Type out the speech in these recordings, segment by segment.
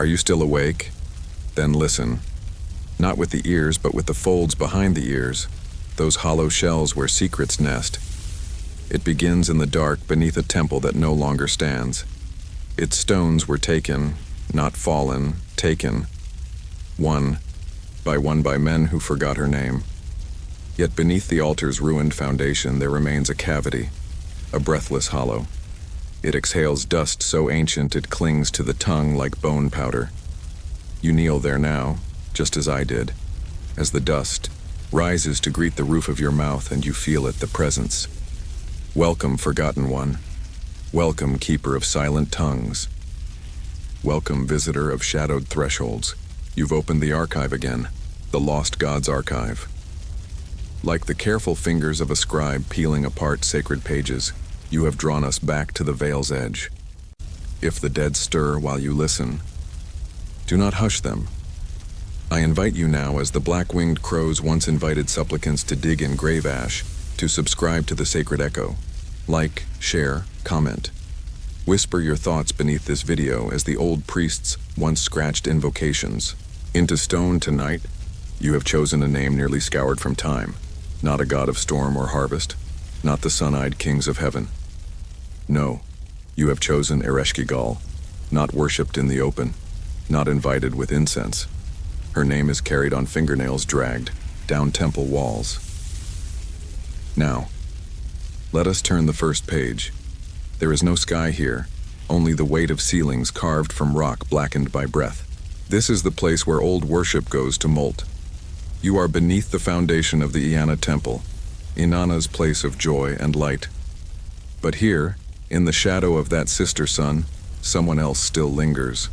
Are you still awake? Then listen. Not with the ears, but with the folds behind the ears, those hollow shells where secrets nest. It begins in the dark beneath a temple that no longer stands. Its stones were taken, not fallen, taken. One by men who forgot her name. Yet beneath the altar's ruined foundation there remains a cavity, a breathless hollow. It exhales dust so ancient it clings to the tongue like bone powder. You kneel there now, just as I did, as the dust rises to greet the roof of your mouth and you feel it, the presence. Welcome, forgotten one. Welcome, keeper of silent tongues. Welcome, visitor of shadowed thresholds. You've opened the archive again, the lost God's archive. Like the careful fingers of a scribe peeling apart sacred pages, you have drawn us back to the veil's edge. If the dead stir while you listen, do not hush them. I invite you now, as the black-winged crows once invited supplicants to dig in grave ash, to subscribe to the sacred echo. Like, share, comment. Whisper your thoughts beneath this video as the old priests once scratched invocations. Into stone tonight, you have chosen a name nearly scoured from time. Not a god of storm or harvest, not the sun-eyed kings of heaven. No, you have chosen Ereshkigal, not worshipped in the open, not invited with incense. Her name is carried on fingernails dragged down temple walls. Now, let us turn the first page. There is no sky here, only the weight of ceilings carved from rock blackened by breath. This is the place where old worship goes to molt. You are beneath the foundation of the Inanna temple, Inanna's place of joy and light. But here, in the shadow of that sister sun, someone else still lingers.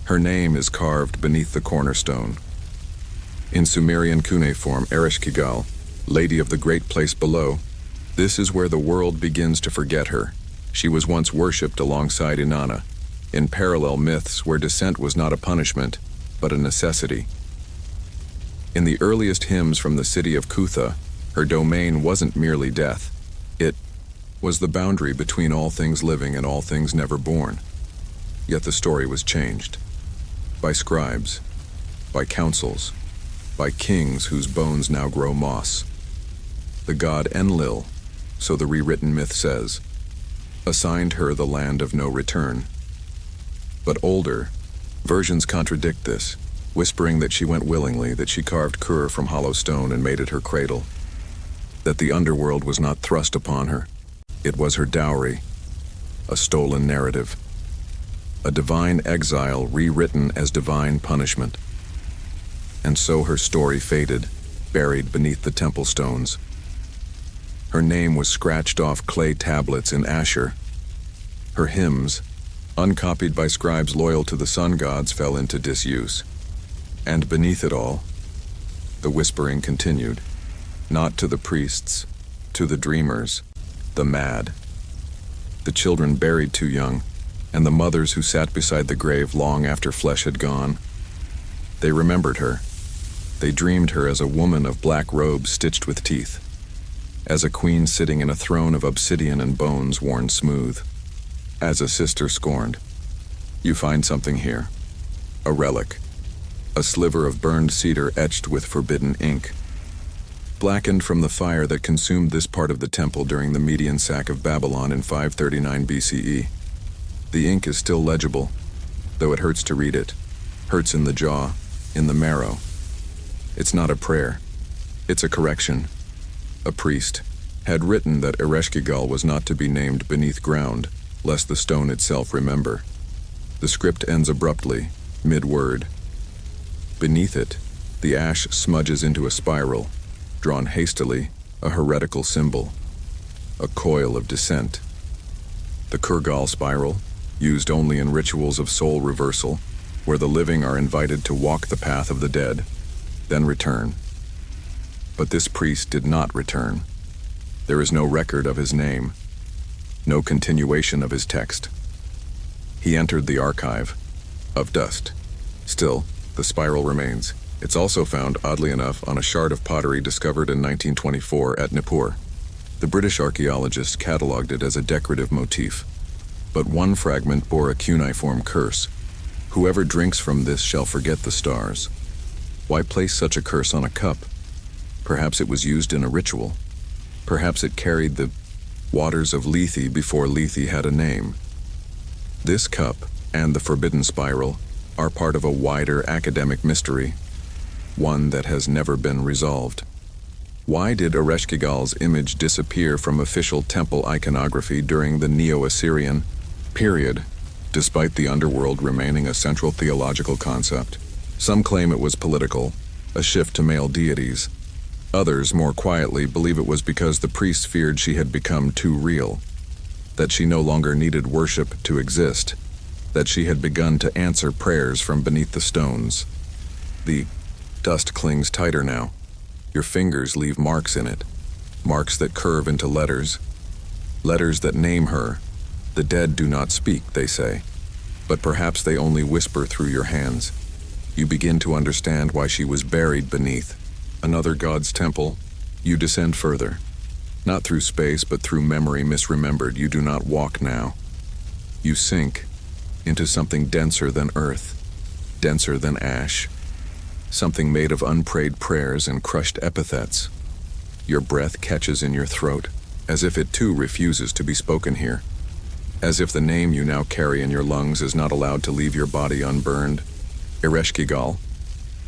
Her name is carved beneath the cornerstone. In Sumerian cuneiform, Ereshkigal, Lady of the Great Place Below, this is where the world begins to forget her. She was once worshipped alongside Inanna, in parallel myths where descent was not a punishment, but a necessity. In the earliest hymns from the city of Kutha, her domain wasn't merely death. It was the boundary between all things living and all things never born. Yet the story was changed. By scribes, by councils, by kings whose bones now grow moss. The god Enlil, so the rewritten myth says, assigned her the land of no return. But older versions contradict this, whispering that she went willingly, that she carved Kur from hollow stone and made it her cradle, that the underworld was not thrust upon her. It was her dowry, a stolen narrative, a divine exile rewritten as divine punishment. And so her story faded, buried beneath the temple stones. Her name was scratched off clay tablets in Asher. Her hymns, uncopied by scribes loyal to the sun gods, fell into disuse. And beneath it all, the whispering continued, not to the priests, to the dreamers, the mad, the children buried too young, and the mothers who sat beside the grave long after flesh had gone. They remembered her. They dreamed her as a woman of black robes stitched with teeth, as a queen sitting in a throne of obsidian and bones worn smooth, as a sister scorned. You find something here, a relic, a sliver of burned cedar etched with forbidden ink, blackened from the fire that consumed this part of the temple during the Median sack of Babylon in 539 BCE. The ink is still legible, though it hurts to read it, hurts in the jaw, in the marrow. It's not a prayer, it's a correction. A priest had written that Ereshkigal was not to be named beneath ground, lest the stone itself remember. The script ends abruptly, mid-word. Beneath it, the ash smudges into a spiral, drawn hastily, a heretical symbol, a coil of descent. The Kurgal spiral, used only in rituals of soul reversal, where the living are invited to walk the path of the dead, then return. But this priest did not return. There is no record of his name, no continuation of his text. He entered the archive of dust. Still, the spiral remains. It's also found, oddly enough, on a shard of pottery discovered in 1924 at Nippur. The British archaeologists catalogued it as a decorative motif, but one fragment bore a cuneiform curse. Whoever drinks from this shall forget the stars. Why place such a curse on a cup? Perhaps it was used in a ritual. Perhaps it carried the waters of Lethe before Lethe had a name. This cup and the forbidden spiral are part of a wider academic mystery, one that has never been resolved. Why did Ereshkigal's image disappear from official temple iconography during the Neo-Assyrian period, despite the underworld remaining a central theological concept? Some claim it was political, a shift to male deities. Others, more quietly, believe it was because the priests feared she had become too real, that she no longer needed worship to exist, that she had begun to answer prayers from beneath the stones. The dust clings tighter now. Your fingers leave marks in it, marks that curve into letters, letters that name her. The dead do not speak, they say, but perhaps they only whisper through your hands. You begin to understand why she was buried beneath another god's temple. You descend further, not through space, but through memory misremembered. You do not walk now. You sink into something denser than earth, denser than ash, something made of unprayed prayers and crushed epithets. Your breath catches in your throat, as if it too refuses to be spoken here, as if the name you now carry in your lungs is not allowed to leave your body unburned. Ereshkigal,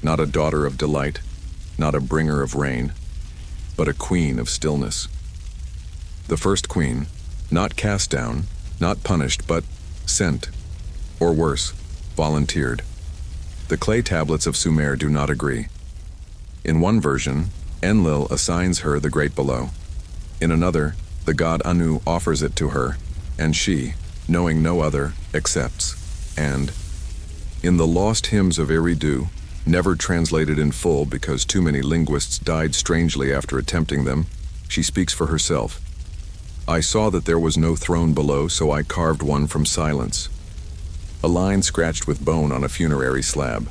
not a daughter of delight, not a bringer of rain, but a queen of stillness. The first queen, not cast down, not punished, but sent, or worse, volunteered. The clay tablets of Sumer do not agree. In one version, Enlil assigns her the great below. In another, the god Anu offers it to her, and she, knowing no other, accepts. And in the lost hymns of Eridu, never translated in full because too many linguists died strangely after attempting them, she speaks for herself. I saw that there was no throne below, so I carved one from silence. A line scratched with bone on a funerary slab.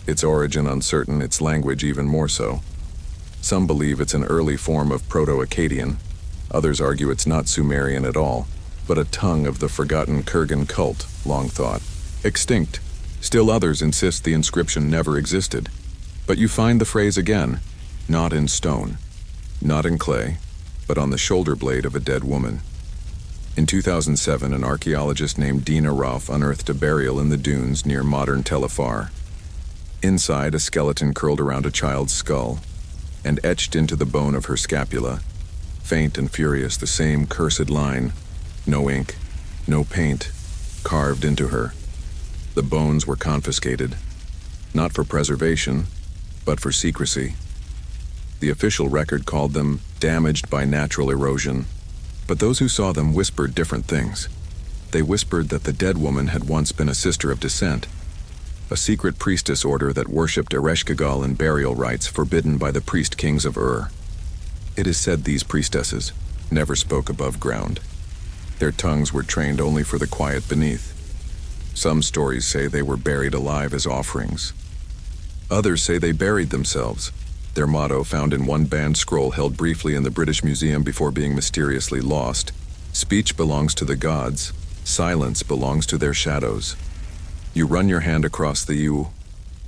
Its origin uncertain, its language even more so. Some believe it's an early form of Proto-Akkadian. Others argue it's not Sumerian at all, but a tongue of the forgotten Kurgan cult, long thought. Extinct. Still others insist the inscription never existed. But you find the phrase again, not in stone, not in clay, but on the shoulder blade of a dead woman. In 2007, an archaeologist named Dina Rauf unearthed a burial in the dunes near modern Tel Afar. Inside, a skeleton curled around a child's skull, and etched into the bone of her scapula, faint and furious, the same cursed line, no ink, no paint, carved into her. The bones were confiscated, not for preservation, but for secrecy. The official record called them damaged by natural erosion, but those who saw them whispered different things. They whispered that the dead woman had once been a sister of descent, a secret priestess order that worshipped Ereshkigal in burial rites forbidden by the priest kings of Ur. It is said these priestesses never spoke above ground. Their tongues were trained only for the quiet beneath. Some stories say they were buried alive as offerings. Others say they buried themselves. Their motto, found in one banned scroll held briefly in the British Museum before being mysteriously lost: speech belongs to the gods, silence belongs to their shadows. You run your hand across the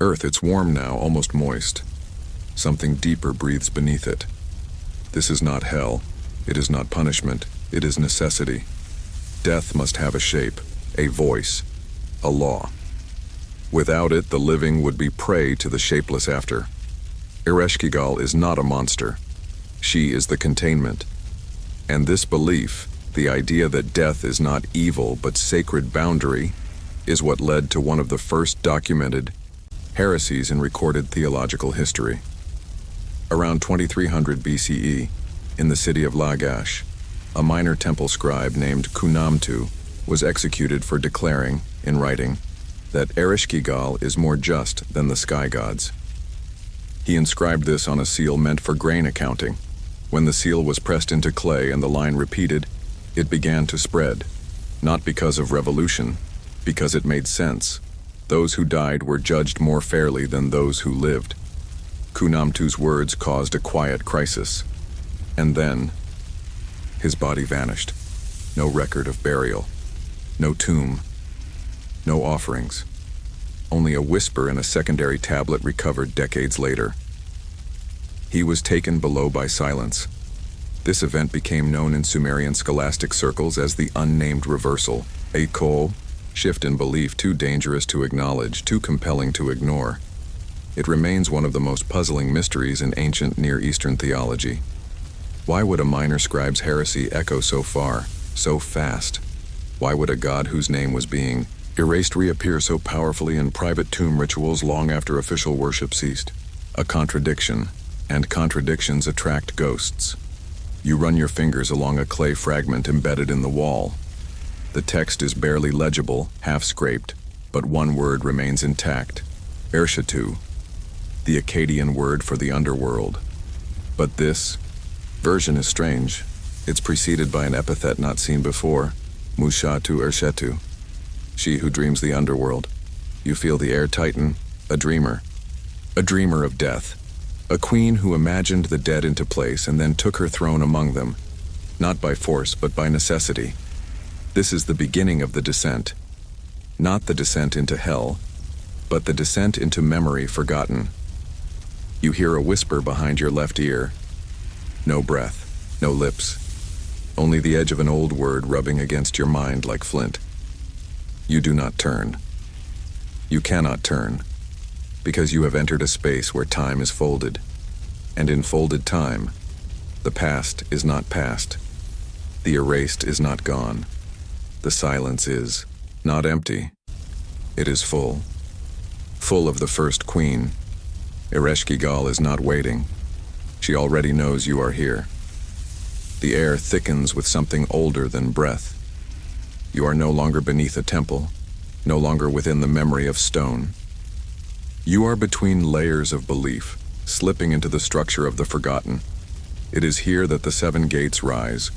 earth. It's warm now, almost moist. Something deeper breathes beneath it. This is not hell. It is not punishment. It is necessity. Death must have a shape, a voice, a law. Without it, the living would be prey to the shapeless after. Ereshkigal is not a monster. She is the containment. And this belief, the idea that death is not evil but sacred boundary, is what led to one of the first documented heresies in recorded theological history. Around 2300 BCE, in the city of Lagash, a minor temple scribe named Kunamtu was executed for declaring, in writing, that Ereshkigal is more just than the sky gods. He inscribed this on a seal meant for grain accounting. When the seal was pressed into clay and the line repeated, it began to spread, not because of revolution, because it made sense. Those who died were judged more fairly than those who lived. Kunamtu's words caused a quiet crisis. And then, his body vanished. No record of burial, no tomb, no offerings. only a whisper in a secondary tablet recovered decades later. He was taken below by silence. This event became known in Sumerian scholastic circles as the unnamed reversal, a shift in belief too dangerous to acknowledge, too compelling to ignore. It remains one of the most puzzling mysteries in ancient Near Eastern theology. Why would a minor scribe's heresy echo so far, so fast? Why would a god whose name was being erased reappear so powerfully in private tomb rituals long after official worship ceased? A contradiction, and contradictions attract ghosts. You run your fingers along a clay fragment embedded in the wall. The text is barely legible, half scraped, but one word remains intact: Ereshkigal, the Akkadian word for the underworld. But this version is strange. It's preceded by an epithet not seen before: Mushatu Ershetu, she who dreams the underworld. You feel the air tighten, a dreamer of death, a queen who imagined the dead into place and then took her throne among them, not by force but by necessity. This is the beginning of the descent. Not the descent into hell, but the descent into memory forgotten. You hear a whisper behind your left ear. No breath, no lips, only the edge of an old word rubbing against your mind like flint. You do not turn. You cannot turn, because you have entered a space where time is folded, and in folded time, the past is not past. The erased is not gone. The silence is not empty. It is full. Full of the first queen. Ereshkigal is not waiting. She already knows you are here. The air thickens with something older than breath. You are no longer beneath a temple, no longer within the memory of stone. You are between layers of belief, slipping into the structure of the forgotten. It is here that the 7 gates rise,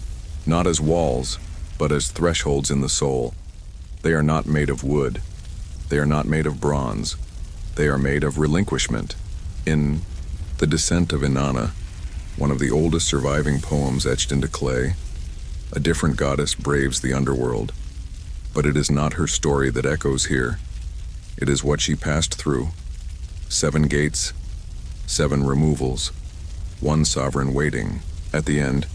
not as walls, but as thresholds in the soul. They are not made of wood. They are not made of bronze. They are made of relinquishment. In The Descent of Inanna, one of the oldest surviving poems etched into clay, a different goddess braves the underworld. But it is not her story that echoes here. It is what she passed through. 7 gates, 7 removals, 1 sovereign waiting at the end.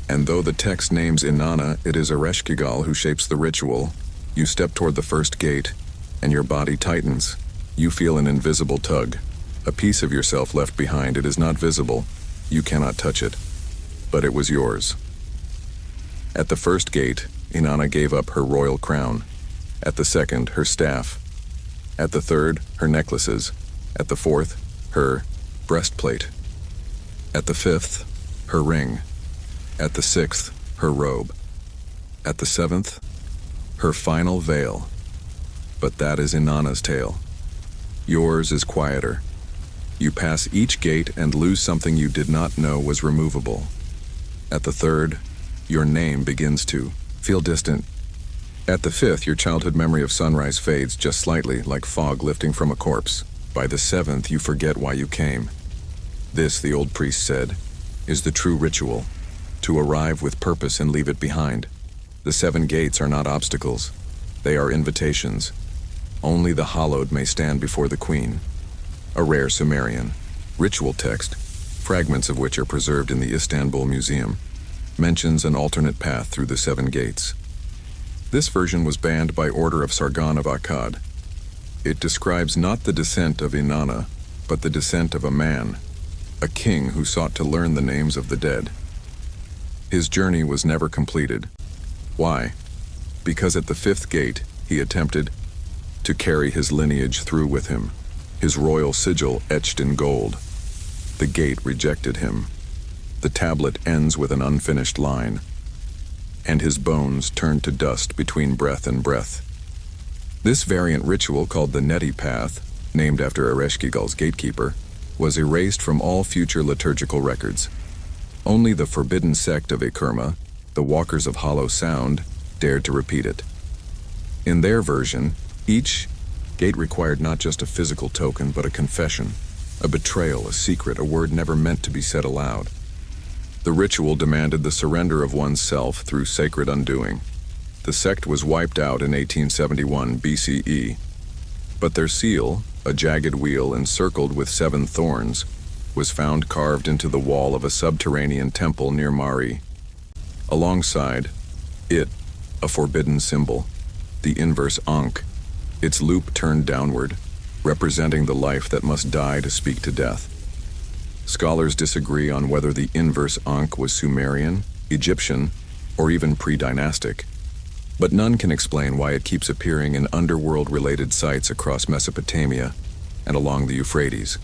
And though the text names Inanna, it is Ereshkigal who shapes the ritual. You step toward the first gate, and your body tightens. You feel an invisible tug, a piece of yourself left behind. It is not visible. You cannot touch it, but it was yours. At the first gate, Inanna gave up her royal crown. At the second, her staff. At the third, her necklaces. At the fourth, her breastplate. At the fifth, her ring. At the 6th, her robe. At the 7th, her final veil. But that is Inanna's tale. Yours is quieter. You pass each gate and lose something you did not know was removable. At the 3rd, your name begins to feel distant. At the 5th, your childhood memory of sunrise fades just slightly, like fog lifting from a corpse. By the 7th, you forget why you came. This, the old priest said, is the true ritual. To arrive with purpose and leave it behind. The 7 gates are not obstacles. They are invitations. Only the hallowed may stand before the queen. A rare Sumerian ritual text, fragments of which are preserved in the Istanbul Museum, mentions an alternate path through the 7 gates. This version was banned by order of Sargon of Akkad. It describes not the descent of Inanna, but the descent of a man, a king who sought to learn the names of the dead. His journey was never completed. Why? Because at the 5th gate, he attempted to carry his lineage through with him, his royal sigil etched in gold. The gate rejected him. The tablet ends with an unfinished line, and his bones turned to dust between breath and breath. This variant ritual, called the Neti Path, named after Ereshkigal's gatekeeper, was erased from all future liturgical records. Only the forbidden sect of Akurma, the Walkers of Hollow Sound, dared to repeat it. In their version, each gate required not just a physical token, but a confession, a betrayal, a secret, a word never meant to be said aloud. The ritual demanded the surrender of one's self through sacred undoing. The sect was wiped out in 1871 BCE. But their seal, a jagged wheel encircled with 7 thorns, was found carved into the wall of a subterranean temple near Mari. Alongside it, a forbidden symbol, the inverse Ankh, its loop turned downward, representing the life that must die to speak to death. Scholars disagree on whether the inverse Ankh was Sumerian, Egyptian, or even pre-dynastic, but none can explain why it keeps appearing in underworld-related sites across Mesopotamia and along the Euphrates.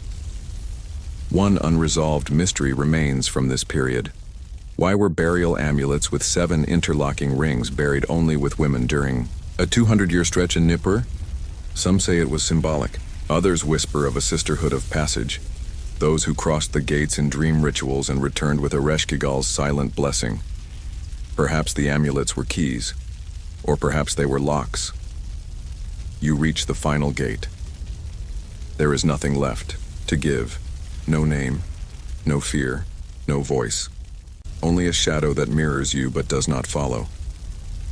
One unresolved mystery remains from this period. Why were burial amulets with 7 interlocking rings buried only with women during a 200-year stretch in Nippur? Some say it was symbolic. Others whisper of a sisterhood of passage, those who crossed the gates in dream rituals and returned with Ereshkigal's silent blessing. Perhaps the amulets were keys, or perhaps they were locks. You reach the final gate. There is nothing left to give. No name, no fear, no voice. Only a shadow that mirrors you but does not follow.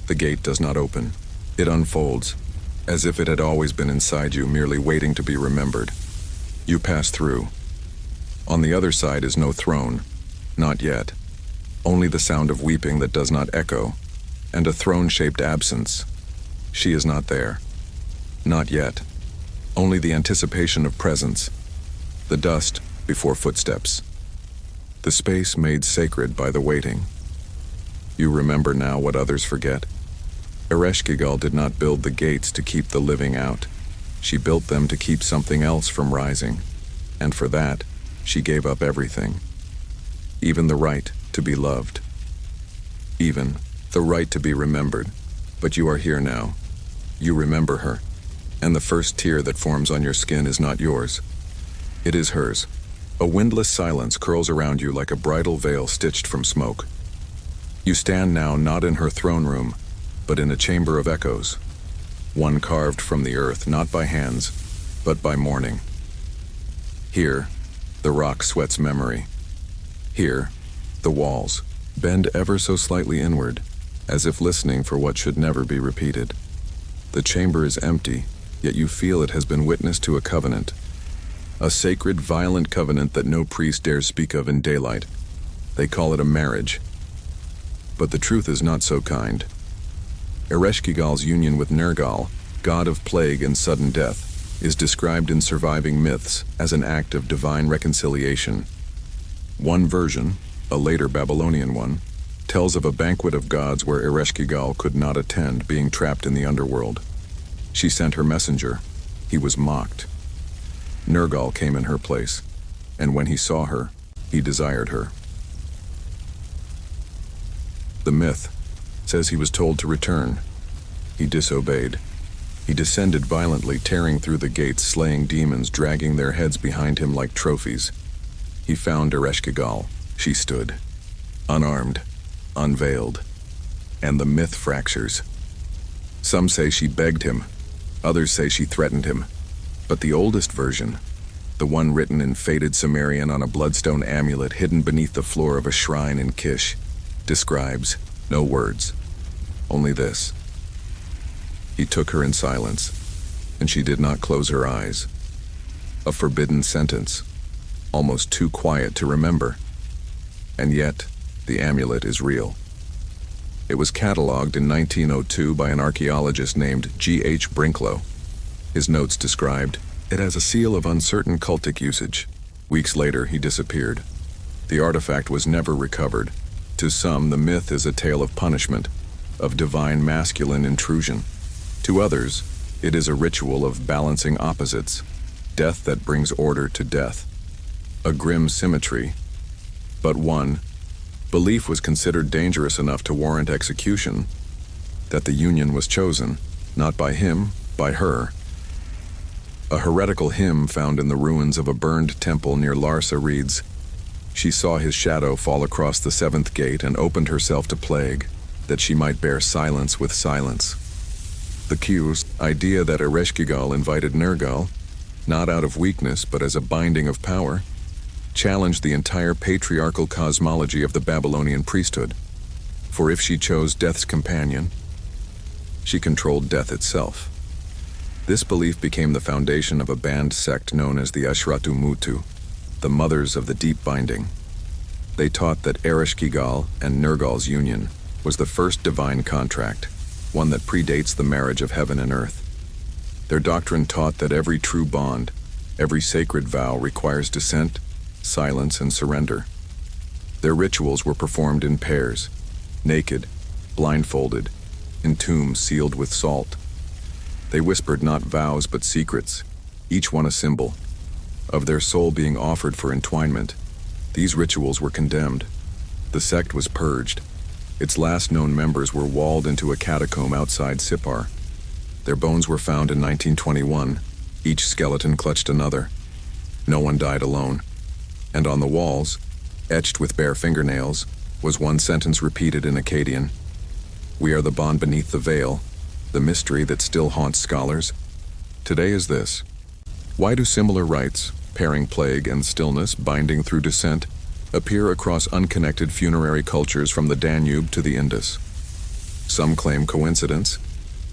The gate does not open. It unfolds, as if it had always been inside you, merely waiting to be remembered. You pass through. On the other side is no throne, not yet. Only the sound of weeping that does not echo, and a throne-shaped absence. She is not there. Not yet. Only the anticipation of presence. The dust before footsteps. The space made sacred by the waiting. You remember now what others forget. Ereshkigal did not build the gates to keep the living out. She built them to keep something else from rising. And for that, she gave up everything. Even the right to be loved. Even the right to be remembered. But you are here now. You remember her. And the first tear that forms on your skin is not yours. It is hers. A windless silence curls around you like a bridal veil stitched from smoke. You stand now not in her throne room, but in a chamber of echoes. One carved from the earth, not by hands, but by mourning. Here, the rock sweats memory. Here, the walls bend ever so slightly inward, as if listening for what should never be repeated. The chamber is empty, yet you feel it has been witness to a covenant. A sacred, violent covenant that no priest dares speak of in daylight. They call it a marriage. But the truth is not so kind. Ereshkigal's union with Nergal, god of plague and sudden death, is described in surviving myths as an act of divine reconciliation. One version, a later Babylonian one, tells of a banquet of gods where Ereshkigal could not attend, being trapped in the underworld. She sent her messenger. He was mocked. Nergal came in her place, and when he saw her, he desired her. The myth says he was told to return. He disobeyed. He descended violently, tearing through the gates, slaying demons, dragging their heads behind him like trophies. He found Ereshkigal. She stood, unarmed, unveiled, and the myth fractures. Some say she begged him, others say she threatened him. But the oldest version, the one written in faded Sumerian on a bloodstone amulet hidden beneath the floor of a shrine in Kish, describes no words, only this. He took her in silence, and she did not close her eyes. A forbidden sentence, almost too quiet to remember. And yet, the amulet is real. It was catalogued in 1902 by an archaeologist named G.H. Brinklow. His notes described, "It has a seal of uncertain cultic usage." Weeks later, he disappeared. The artifact was never recovered. To some, the myth is a tale of punishment, of divine masculine intrusion. To others, it is a ritual of balancing opposites, death that brings order to death. A grim symmetry, but one. Belief was considered dangerous enough to warrant execution, that the union was chosen, not by him, by her. A heretical hymn found in the ruins of a burned temple near Larsa reads, "She saw his shadow fall across the 7th gate and opened herself to plague, that she might bear silence with silence." The Q's idea that Ereshkigal invited Nergal, not out of weakness but as a binding of power, challenged the entire patriarchal cosmology of the Babylonian priesthood. For if she chose death's companion, she controlled death itself. This belief became the foundation of a banned sect known as the Ashratu Mutu, the Mothers of the Deep Binding. They taught that Ereshkigal and Nergal's union was the first divine contract, one that predates the marriage of heaven and earth. Their doctrine taught that every true bond, every sacred vow requires descent, silence, and surrender. Their rituals were performed in pairs, naked, blindfolded, in tombs sealed with salt. They whispered not vows but secrets, each one a symbol, of their soul being offered for entwinement. These rituals were condemned. The sect was purged. Its last known members were walled into a catacomb outside Sippar. Their bones were found in 1921. Each skeleton clutched another. No one died alone. And on the walls, etched with bare fingernails, was one sentence repeated in Akkadian. We are the bond beneath the veil, the mystery that still haunts scholars. Today is this. Why do similar rites, pairing plague and stillness, binding through descent, appear across unconnected funerary cultures from the Danube to the Indus? Some claim coincidence,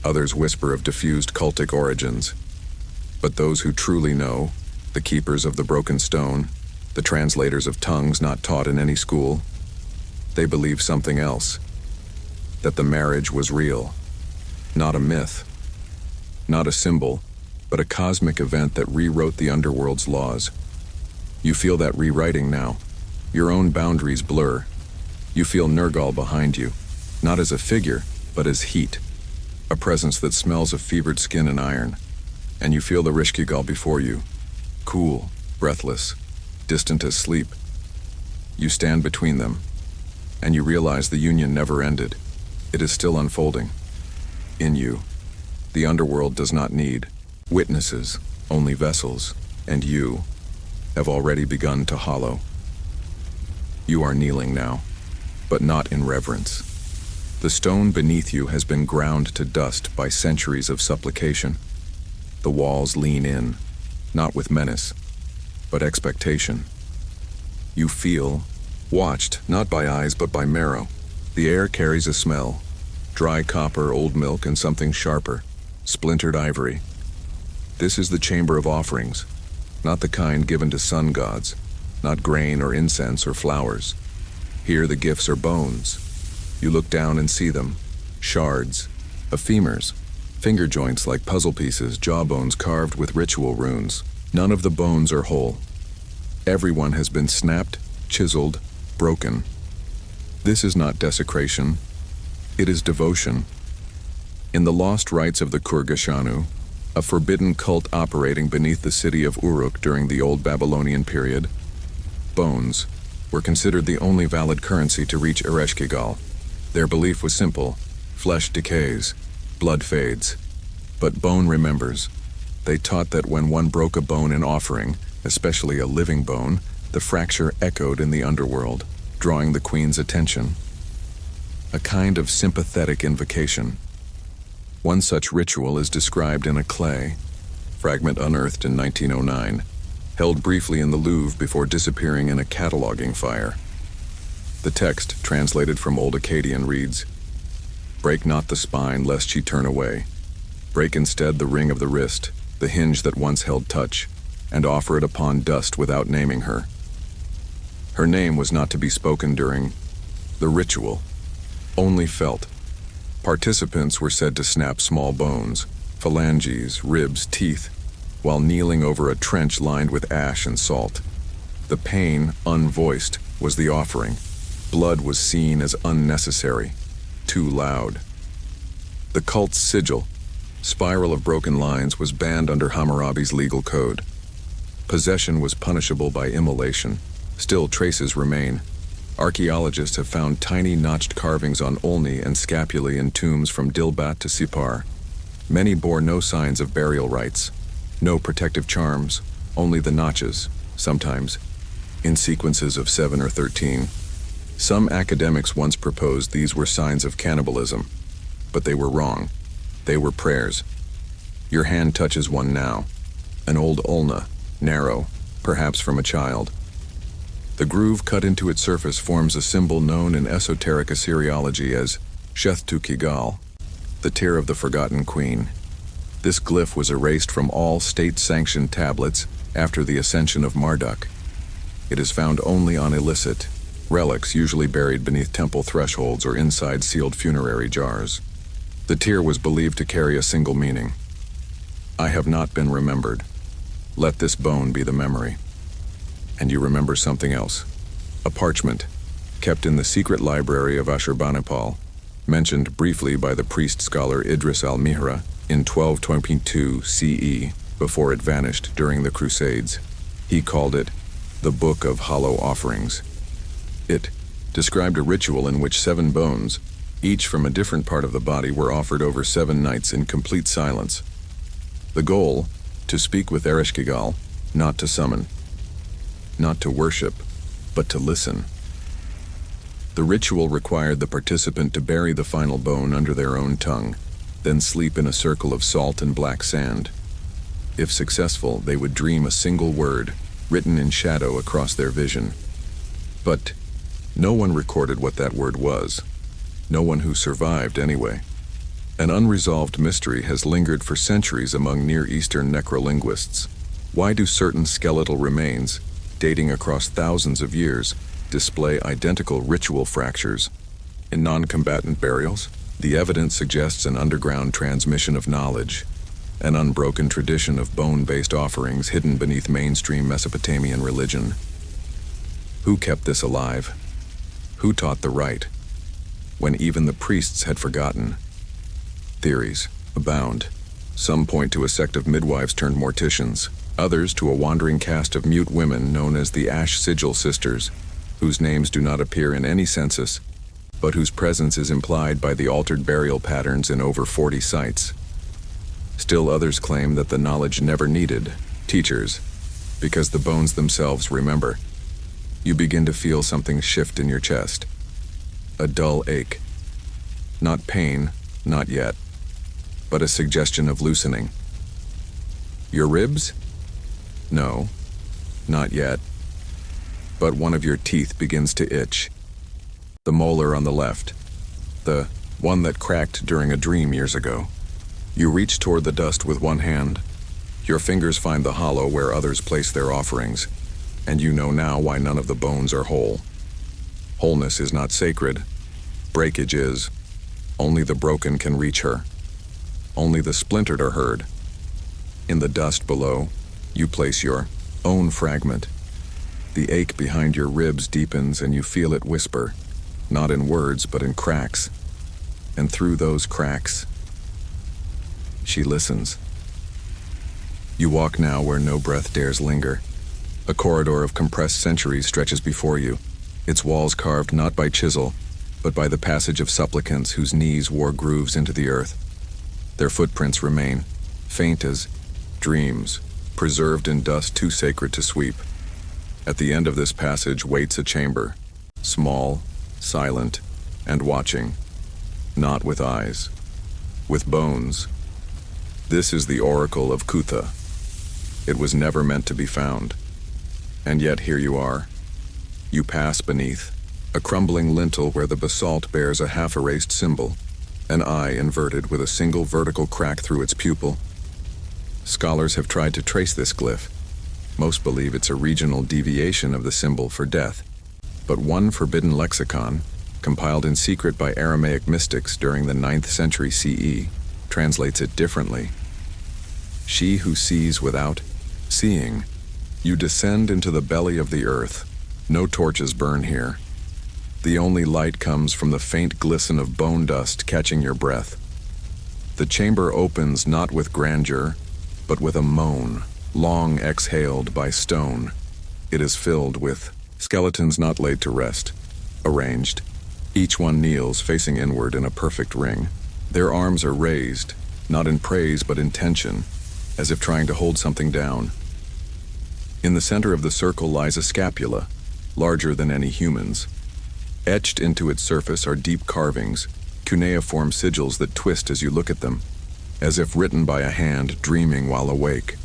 others whisper of diffused cultic origins. But those who truly know, the keepers of the broken stone, the translators of tongues not taught in any school, they believe something else, that the marriage was real, not a myth, not a symbol, but a cosmic event that rewrote the underworld's laws. You feel that rewriting now. Your own boundaries blur. You feel Nergal behind you, not as a figure, but as heat, a presence that smells of fevered skin and iron. And you feel the Ereshkigal before you, cool, breathless, distant as sleep. You stand between them, and you realize the union never ended. It is still unfolding. In you, the underworld does not need witnesses, only vessels, and you have already begun to hollow. You are kneeling now, but not in reverence. The stone beneath you has been ground to dust by centuries of supplication. The walls lean in, not with menace, but expectation. You feel watched, not by eyes but by marrow. The air carries a smell, dry copper, old milk, and something sharper, splintered ivory. This is the chamber of offerings, not the kind given to sun gods, not grain or incense or flowers. Here the gifts are bones. You look down and see them, shards, of femurs, finger joints like puzzle pieces, jawbones carved with ritual runes. None of the bones are whole. Everyone has been snapped, chiseled, broken. This is not desecration. It is devotion. In the lost rites of the Kurgashanu, a forbidden cult operating beneath the city of Uruk during the Old Babylonian period, bones were considered the only valid currency to reach Ereshkigal. Their belief was simple: flesh decays, blood fades, but bone remembers. They taught that when one broke a bone in offering, especially a living bone, the fracture echoed in the underworld, drawing the queen's attention. A kind of sympathetic invocation. One such ritual is described in a clay fragment unearthed in 1909, held briefly in the Louvre before disappearing in a cataloging fire. The text, translated from Old Akkadian, reads, "Break not the spine lest she turn away. Break instead the ring of the wrist, the hinge that once held touch, and offer it upon dust without naming her." Her name was not to be spoken during the ritual, only felt. Participants were said to snap small bones, phalanges, ribs, teeth, while kneeling over a trench lined with ash and salt. The pain, unvoiced, was the offering. Blood was seen as unnecessary, too loud. The cult's sigil, spiral of broken lines, was banned under Hammurabi's legal code. Possession was punishable by immolation. Still, traces remain. Archaeologists have found tiny notched carvings on Olney and scapulae in tombs from Dilbat to Sippar. Many bore no signs of burial rites, no protective charms, only the notches, sometimes in sequences of 7 or 13. Some academics once proposed these were signs of cannibalism, but they were wrong. They were prayers. Your hand touches one now, an old ulna, narrow, perhaps from a child. The groove cut into its surface forms a symbol known in esoteric Assyriology as Shethtu Kigal, the tear of the forgotten queen. This glyph was erased from all state-sanctioned tablets after the ascension of Marduk. It is found only on illicit relics, usually buried beneath temple thresholds or inside sealed funerary jars. The tear was believed to carry a single meaning. I have not been remembered. Let this bone be the memory. And you remember something else. A parchment, kept in the secret library of Ashurbanipal, mentioned briefly by the priest-scholar Idris al-Mihra in 1222 CE, before it vanished during the Crusades. He called it the Book of Hollow Offerings. It described a ritual in which 7 bones, each from a different part of the body, were offered over 7 nights in complete silence. The goal, to speak with Ereshkigal, not to summon, not to worship, but to listen. The ritual required the participant to bury the final bone under their own tongue, then sleep in a circle of salt and black sand. If successful, they would dream a single word, written in shadow across their vision. But no one recorded what that word was. No one who survived, anyway. An unresolved mystery has lingered for centuries among Near Eastern necrolinguists. Why do certain skeletal remains, dating across thousands of years, display identical ritual fractures? In non-combatant burials, the evidence suggests an underground transmission of knowledge, an unbroken tradition of bone-based offerings hidden beneath mainstream Mesopotamian religion. Who kept this alive? Who taught the rite, when even the priests had forgotten? Theories abound. Some point to a sect of midwives turned morticians, others to a wandering caste of mute women known as the Ash Sigil Sisters, whose names do not appear in any census, but whose presence is implied by the altered burial patterns in over 40 sites. Still others claim that the knowledge never needed teachers, because the bones themselves remember. You begin to feel something shift in your chest. A dull ache. Not pain, not yet, but a suggestion of loosening. Your ribs? No, not yet. But one of your teeth begins to itch. The molar on the left. The one that cracked during a dream years ago. You reach toward the dust with one hand. Your fingers find the hollow where others place their offerings, and you know now why none of the bones are whole. Wholeness is not sacred. Breakage is. Only the broken can reach her. Only the splintered are heard. In the dust below, you place your own fragment. The ache behind your ribs deepens and you feel it whisper, not in words but in cracks. And through those cracks, she listens. You walk now where no breath dares linger. A corridor of compressed centuries stretches before you, its walls carved not by chisel, but by the passage of supplicants whose knees wore grooves into the earth. Their footprints remain, faint as dreams, preserved in dust too sacred to sweep. At the end of this passage waits a chamber, small, silent, and watching, not with eyes, with bones. This is the oracle of Kutha. It was never meant to be found. And yet here you are. You pass beneath, a crumbling lintel where the basalt bears a half-erased symbol, an eye inverted with a single vertical crack through its pupil. Scholars have tried to trace this glyph. Most believe it's a regional deviation of the symbol for death, but one forbidden lexicon, compiled in secret by Aramaic mystics during the 9th century CE, translates it differently. She who sees without seeing. You descend into the belly of the earth. No torches burn here. The only light comes from the faint glisten of bone dust catching your breath. The chamber opens not with grandeur, but with a moan, long exhaled by stone. It is filled with skeletons not laid to rest, arranged. Each one kneels facing inward in a perfect ring. Their arms are raised, not in praise but in tension, as if trying to hold something down. In the center of the circle lies a scapula, larger than any human's. Etched into its surface are deep carvings, cuneiform sigils that twist as you look at them, as if written by a hand dreaming while awake.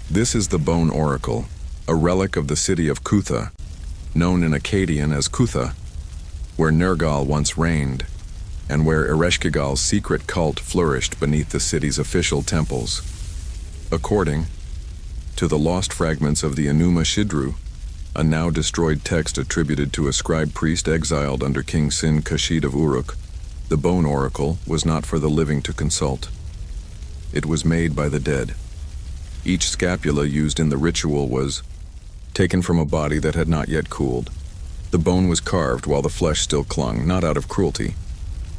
This is the bone oracle, a relic of the city of Kutha, known in Akkadian as Kutha, where Nergal once reigned. and where Ereshkigal's secret cult flourished beneath the city's official temples. According to the lost fragments of the Enuma Shidru, a now destroyed text attributed to a scribe priest exiled under King Sin Kashid of Uruk, the bone oracle was not for the living to consult. It was made by the dead. Each scapula used in the ritual was taken from a body that had not yet cooled. The bone was carved while the flesh still clung, not out of cruelty,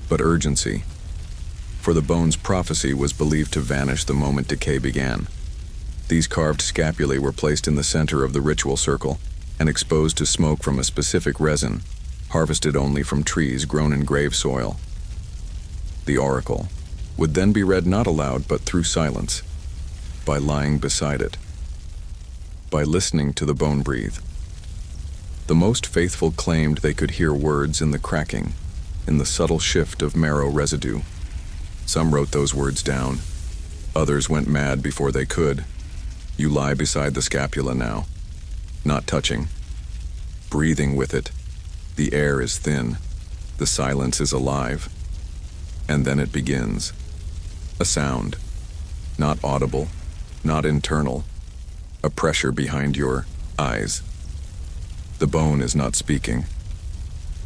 but urgency. For the bone's prophecy was believed to vanish the moment decay began. These carved scapulae were placed in the center of the ritual circle and exposed to smoke from a specific resin, harvested only from trees grown in grave soil. The oracle would then be read not aloud but through silence, by lying beside it, by listening to the bone breathe. The most faithful claimed they could hear words in the cracking, in the subtle shift of marrow residue. Some wrote those words down. Others went mad before they could. You lie beside the scapula now, not touching, breathing with it. The air is thin, the silence is alive, and then it begins. A sound, not audible, not internal, a pressure behind your eyes. The bone is not speaking.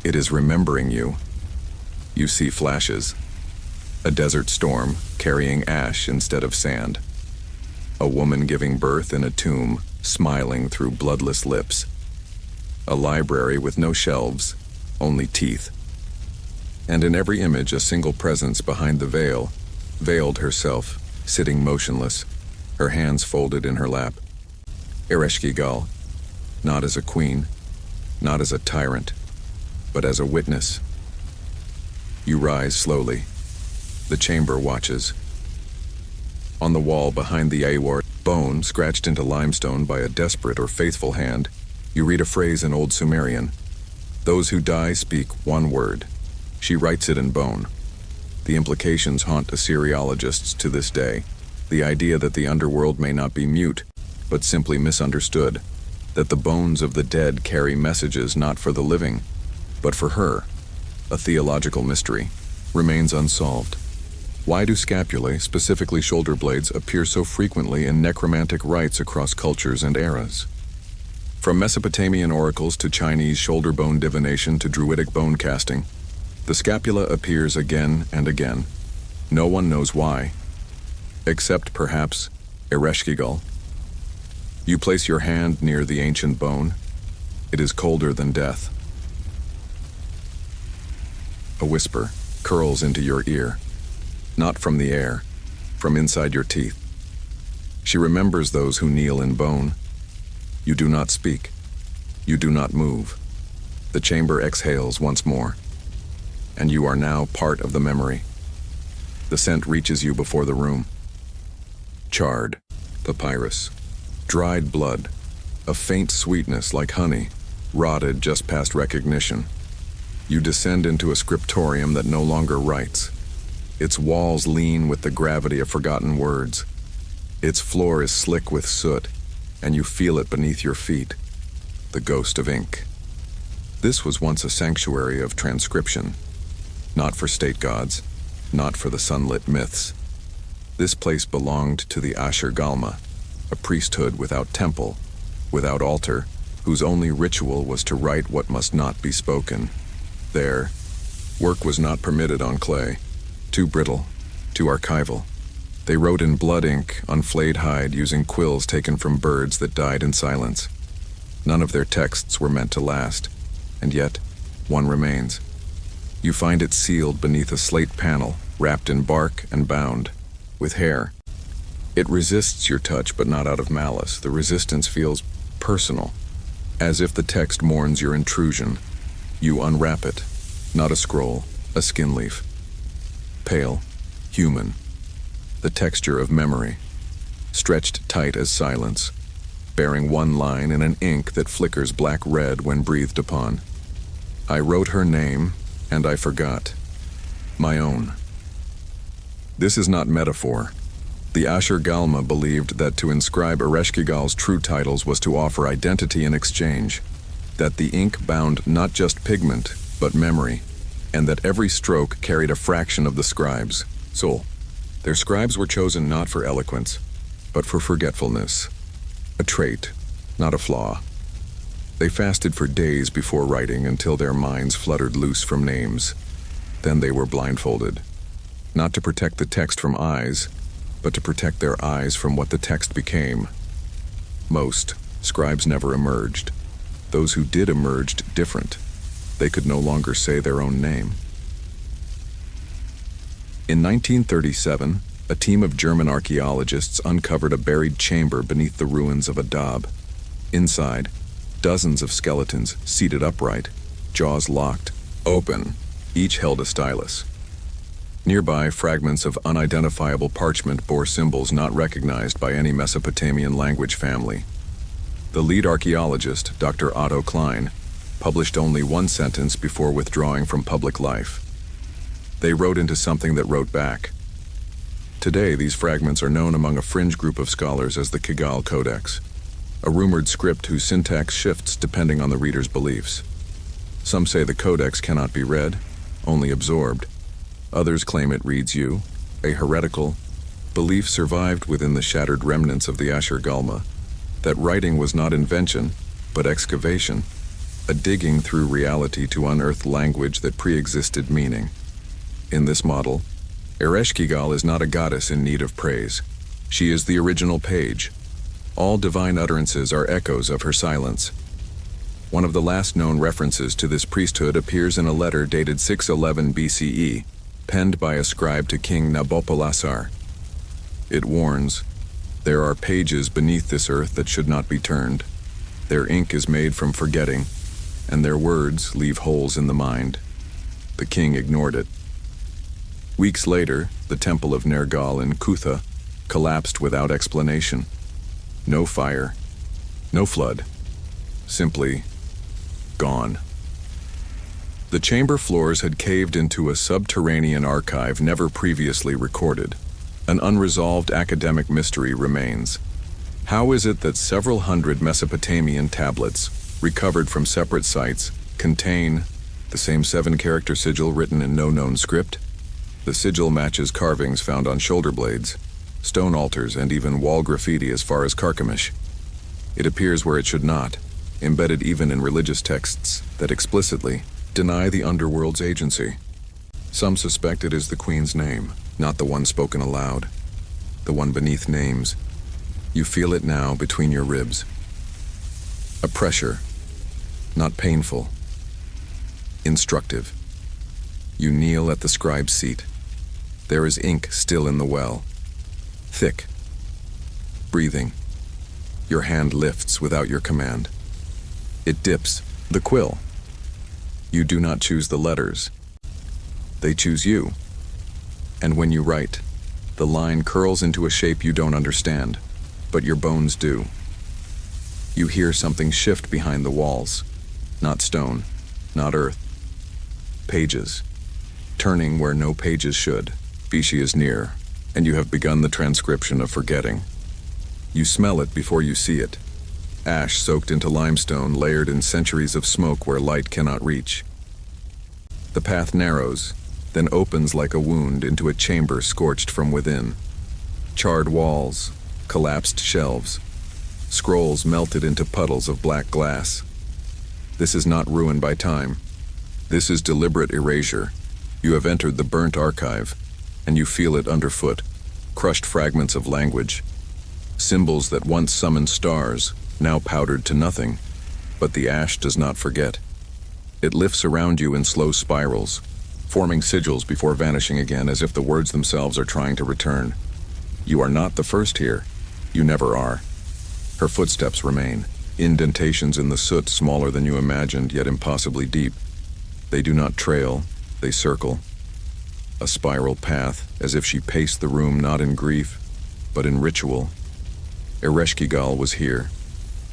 It is remembering you. You see flashes. A desert storm carrying ash instead of sand. A woman giving birth in a tomb, smiling through bloodless lips. A library with no shelves, only teeth. And in every image a single presence behind the veil, veiled herself, sitting motionless, her hands folded in her lap. Ereshkigal, not as a queen, not as a tyrant, but as a witness. You rise slowly. The chamber watches. On the wall behind the Awar bone, scratched into limestone by a desperate or faithful hand, you read a phrase in Old Sumerian. Those who die speak one word. She writes it in bone. The implications haunt Assyriologists to this day. The idea that the underworld may not be mute, but simply misunderstood. That the bones of the dead carry messages not for the living, but for her. A theological mystery remains unsolved. Why do scapulae, specifically shoulder blades, appear so frequently in necromantic rites across cultures and eras? From Mesopotamian oracles to Chinese shoulder bone divination to Druidic bone casting, the scapula appears again and again. No one knows why, except perhaps Ereshkigal. You place your hand near the ancient bone. It is colder than death. A whisper curls into your ear, not from the air, from inside your teeth. She remembers those who kneel in bone. You do not speak. You do not move. The chamber exhales once more, and you are now part of the memory. The scent reaches you before the room. Charred, papyrus, dried blood, a faint sweetness like honey, rotted just past recognition. You descend into a scriptorium that no longer writes. Its walls lean with the gravity of forgotten words. Its floor is slick with soot, and you feel it beneath your feet, the ghost of ink. This was once a sanctuary of transcription, not for state gods, not for the sunlit myths. This place belonged to the Ashur-Galma, a priesthood without temple, without altar, whose only ritual was to write what must not be spoken. There, work was not permitted on clay, too brittle, too archival. They wrote in blood ink on flayed hide using quills taken from birds that died in silence. None of their texts were meant to last, and yet one remains. You find it sealed beneath a slate panel, wrapped in bark and bound, with hair. It resists your touch, but not out of malice. The resistance feels personal, as if the text mourns your intrusion. You unwrap it, not a scroll, a skin leaf. Pale, human, the texture of memory, stretched tight as silence, bearing one line in an ink that flickers black-red when breathed upon. I wrote her name, and I forgot. My own. This is not metaphor. The Ashur-Galma believed that to inscribe Ereshkigal's true titles was to offer identity in exchange, that the ink bound not just pigment, but memory, and that every stroke carried a fraction of the scribe's soul. Their scribes were chosen not for eloquence, but for forgetfulness, a trait, not a flaw. They fasted for days before writing until their minds fluttered loose from names. Then they were blindfolded, not to protect the text from eyes, but to protect their eyes from what the text became. Most scribes never emerged. Those who did emerged different. They could no longer say their own name. In 1937, a team of German archaeologists uncovered a buried chamber beneath the ruins of a daub. Inside, dozens of skeletons seated upright, jaws locked, open, each held a stylus. Nearby, fragments of unidentifiable parchment bore symbols not recognized by any Mesopotamian language family. The lead archaeologist, Dr. Otto Klein, published only one sentence before withdrawing from public life. They wrote into something that wrote back. Today, these fragments are known among a fringe group of scholars as the Ereshkigal Codex, a rumored script whose syntax shifts depending on the reader's beliefs. Some say the codex cannot be read, only absorbed. Others claim it reads you, a heretical belief survived within the shattered remnants of the Ashur-Galma, that writing was not invention, but excavation, a digging through reality to unearth language that pre-existed meaning. In this model, Ereshkigal is not a goddess in need of praise. She is the original page. All divine utterances are echoes of her silence. One of the last known references to this priesthood appears in a letter dated 611 BCE, penned by a scribe to King Nabopolassar. It warns, "There are pages beneath this earth that should not be turned. Their ink is made from forgetting, and their words leave holes in the mind." The king ignored it. Weeks later, the temple of Nergal in Kutha collapsed without explanation. No fire, no flood, simply gone. The chamber floors had caved into a subterranean archive never previously recorded. An unresolved academic mystery remains. How is it that several hundred Mesopotamian tablets, recovered from separate sites, contain the same 7-character sigil written in no known script? The sigil matches carvings found on shoulder blades, stone altars, and even wall graffiti as far as Carchemish. It appears where it should not, embedded even in religious texts that explicitly deny the underworld's agency. Some suspect it is the Queen's name, not the one spoken aloud, the one beneath names. You feel it now between your ribs. A pressure, not painful, instructive. You kneel at the scribe's seat. There is ink still in the well, thick, breathing. Your hand lifts without your command. It dips the quill. You do not choose the letters. They choose you. And when you write, the line curls into a shape you don't understand, but your bones do. You hear something shift behind the walls, not stone, not earth. Pages, turning where no pages should. Species is near, and you have begun the transcription of forgetting. You smell it before you see it. Ash soaked into limestone, layered in centuries of smoke where light cannot reach. The path narrows, then opens like a wound into a chamber scorched from within. Charred walls, collapsed shelves, scrolls melted into puddles of black glass. This is not ruin by time. This is deliberate erasure. You have entered the burnt archive, and you feel it underfoot. Crushed fragments of language. Symbols that once summoned stars, now powdered to nothing. But the ash does not forget. It lifts around you in slow spirals, forming sigils before vanishing again as if the words themselves are trying to return. You are not the first here. You never are. Her footsteps remain, indentations in the soot smaller than you imagined, yet impossibly deep. They do not trail, they circle. A spiral path, as if she paced the room not in grief, but in ritual. Ereshkigal was here,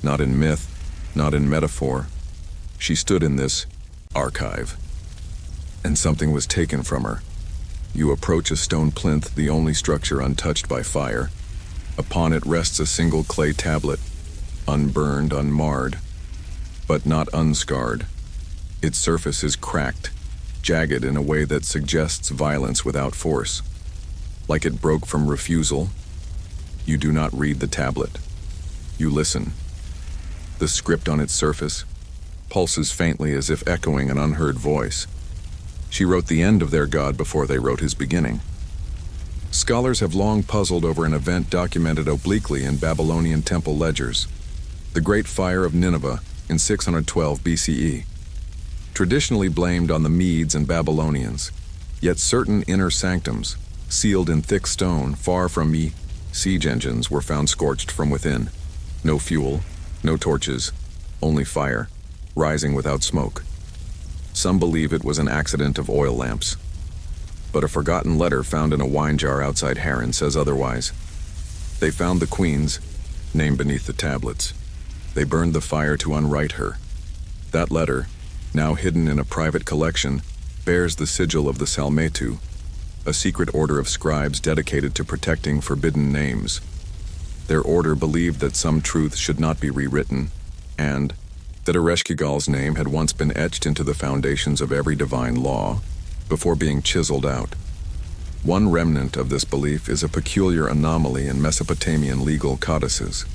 not in myth, not in metaphor. She stood in this archive, and something was taken from her. You approach a stone plinth, the only structure untouched by fire. Upon it rests a single clay tablet, unburned, unmarred, but not unscarred. Its surface is cracked, jagged in a way that suggests violence without force. Like it broke from refusal. You do not read the tablet. You listen. The script on its surface pulses faintly as if echoing an unheard voice. She wrote the end of their god before they wrote his beginning. Scholars have long puzzled over an event documented obliquely in Babylonian temple ledgers, the Great Fire of Nineveh in 612 BCE. Traditionally blamed on the Medes and Babylonians, yet certain inner sanctums, sealed in thick stone far from siege engines, were found scorched from within. No fuel, no torches, only fire, rising without smoke. Some believe it was an accident of oil lamps, but a forgotten letter found in a wine jar outside Haran says otherwise. They found the queen's name beneath the tablets. They burned the fire to unwrite her. That letter, now hidden in a private collection, bears the sigil of the Salmetu, a secret order of scribes dedicated to protecting forbidden names. Their order believed that some truth should not be rewritten, and that Ereshkigal's name had once been etched into the foundations of every divine law before being chiseled out. One remnant of this belief is a peculiar anomaly in Mesopotamian legal codices.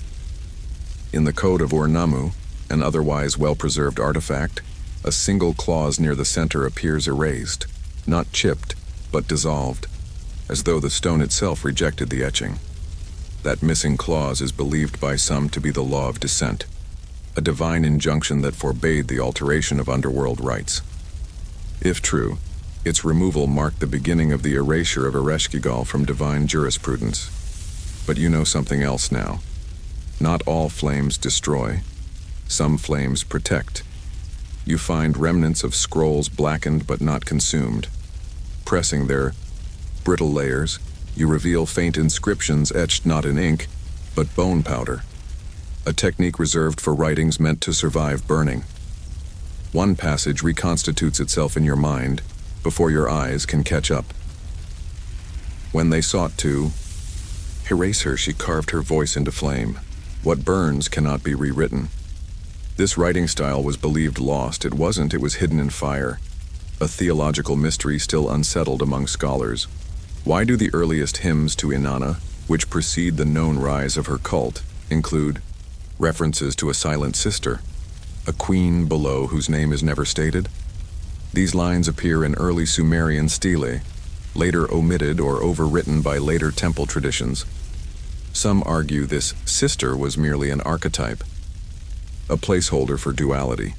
In the Code of Ur-Nammu, an otherwise well-preserved artifact, a single clause near the center appears erased, not chipped, but dissolved, as though the stone itself rejected the etching. That missing clause is believed by some to be the law of descent, a divine injunction that forbade the alteration of underworld rites. If true, its removal marked the beginning of the erasure of Ereshkigal from divine jurisprudence. But you know something else now. Not all flames destroy. Some flames protect. You find remnants of scrolls blackened but not consumed. Pressing their brittle layers, you reveal faint inscriptions etched not in ink, but bone powder, a technique reserved for writings meant to survive burning. One passage reconstitutes itself in your mind before your eyes can catch up. When they sought to erase her, she carved her voice into flame. What burns cannot be rewritten. This writing style was believed lost. It wasn't, it was hidden in fire, a theological mystery still unsettled among scholars. Why do the earliest hymns to Inanna, which precede the known rise of her cult, include references to a silent sister, a queen below whose name is never stated? These lines appear in early Sumerian stele, later omitted or overwritten by later temple traditions. Some argue this sister was merely an archetype, a placeholder for duality.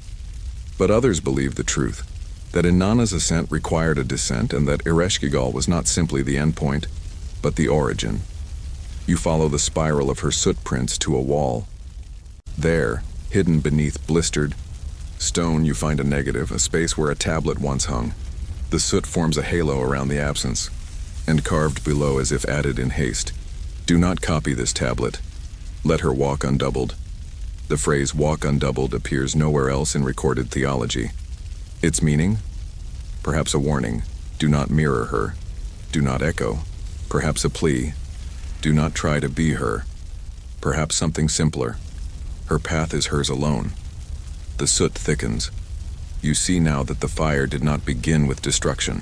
But others believe the truth, that Inanna's ascent required a descent and that Ereshkigal was not simply the endpoint, but the origin. You follow the spiral of her soot prints to a wall. There, hidden beneath blistered stone, you find a negative, a space where a tablet once hung. The soot forms a halo around the absence, and carved below as if added in haste. Do not copy this tablet. Let her walk undoubled. The phrase walk undoubled appears nowhere else in recorded theology. Its meaning? Perhaps a warning. Do not mirror her. Do not echo. Perhaps a plea. Do not try to be her. Perhaps something simpler. Her path is hers alone. The soot thickens. You see now that the fire did not begin with destruction.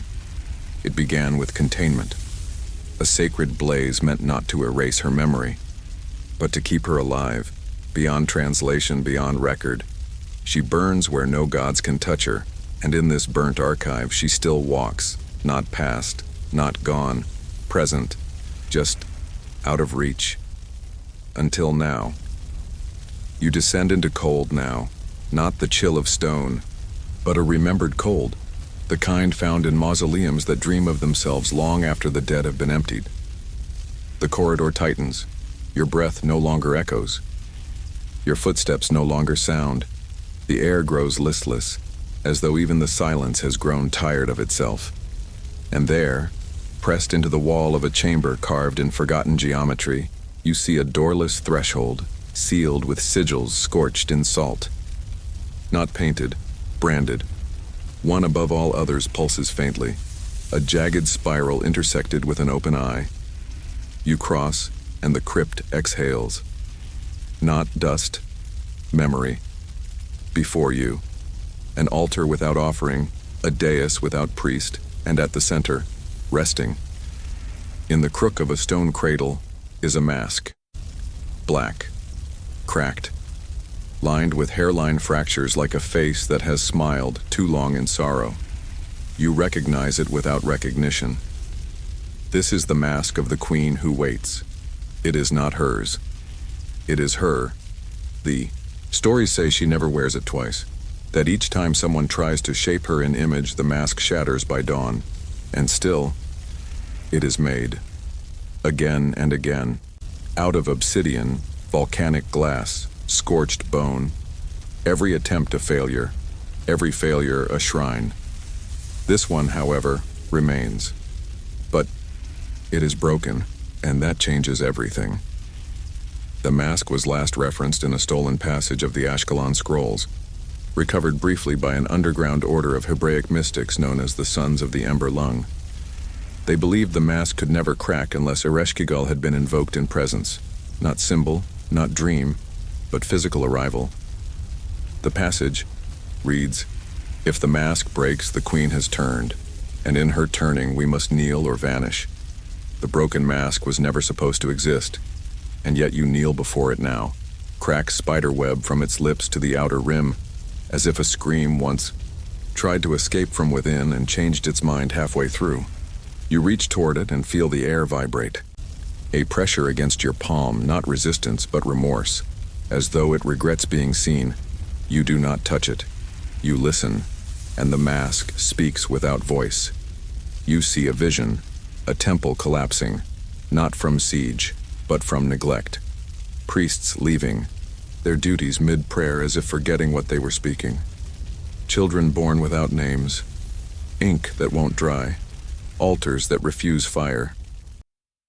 It began with containment. A sacred blaze meant not to erase her memory, but to keep her alive, beyond translation, beyond record. She burns where no gods can touch her, and in this burnt archive she still walks, not past, not gone, present, just out of reach. Until now. You descend into cold now, not the chill of stone, but a remembered cold, the kind found in mausoleums that dream of themselves long after the dead have been emptied. The corridor tightens. Your breath no longer echoes. Your footsteps no longer sound. The air grows listless, as though even the silence has grown tired of itself. And there, pressed into the wall of a chamber carved in forgotten geometry, you see a doorless threshold, sealed with sigils scorched in salt. Not painted, branded. One above all others pulses faintly, a jagged spiral intersected with an open eye. You cross, and the crypt exhales. Not dust, memory. Before you, an altar without offering, a dais without priest, and at the center, resting, in the crook of a stone cradle, is a mask. Black, cracked, lined with hairline fractures like a face that has smiled too long in sorrow. You recognize it without recognition. This is the mask of the queen who waits. It is not hers. It is her. The stories say she never wears it twice, that each time someone tries to shape her in image, the mask shatters by dawn, and still, it is made. Again and again, out of obsidian, volcanic glass, scorched bone, every attempt a failure, every failure a shrine. This one, however, remains. But it is broken, and that changes everything. The mask was last referenced in a stolen passage of the Ashkelon scrolls, recovered briefly by an underground order of Hebraic mystics known as the Sons of the Ember Lung. They believed the mask could never crack unless Ereshkigal had been invoked in presence, not symbol, not dream, but physical arrival. The passage reads, "If the mask breaks, the queen has turned, and in her turning we must kneel or vanish. The broken mask was never supposed to exist, and yet you kneel before it now, crack spiderweb from its lips to the outer rim, as if a scream once tried to escape from within and changed its mind halfway through. You reach toward it and feel the air vibrate. A pressure against your palm, not resistance but remorse, as though it regrets being seen. You do not touch it. You listen, and the mask speaks without voice. You see a vision, a temple collapsing, not from siege, but from neglect. Priests leaving, their duties mid-prayer as if forgetting what they were speaking. Children born without names, ink that won't dry, altars that refuse fire.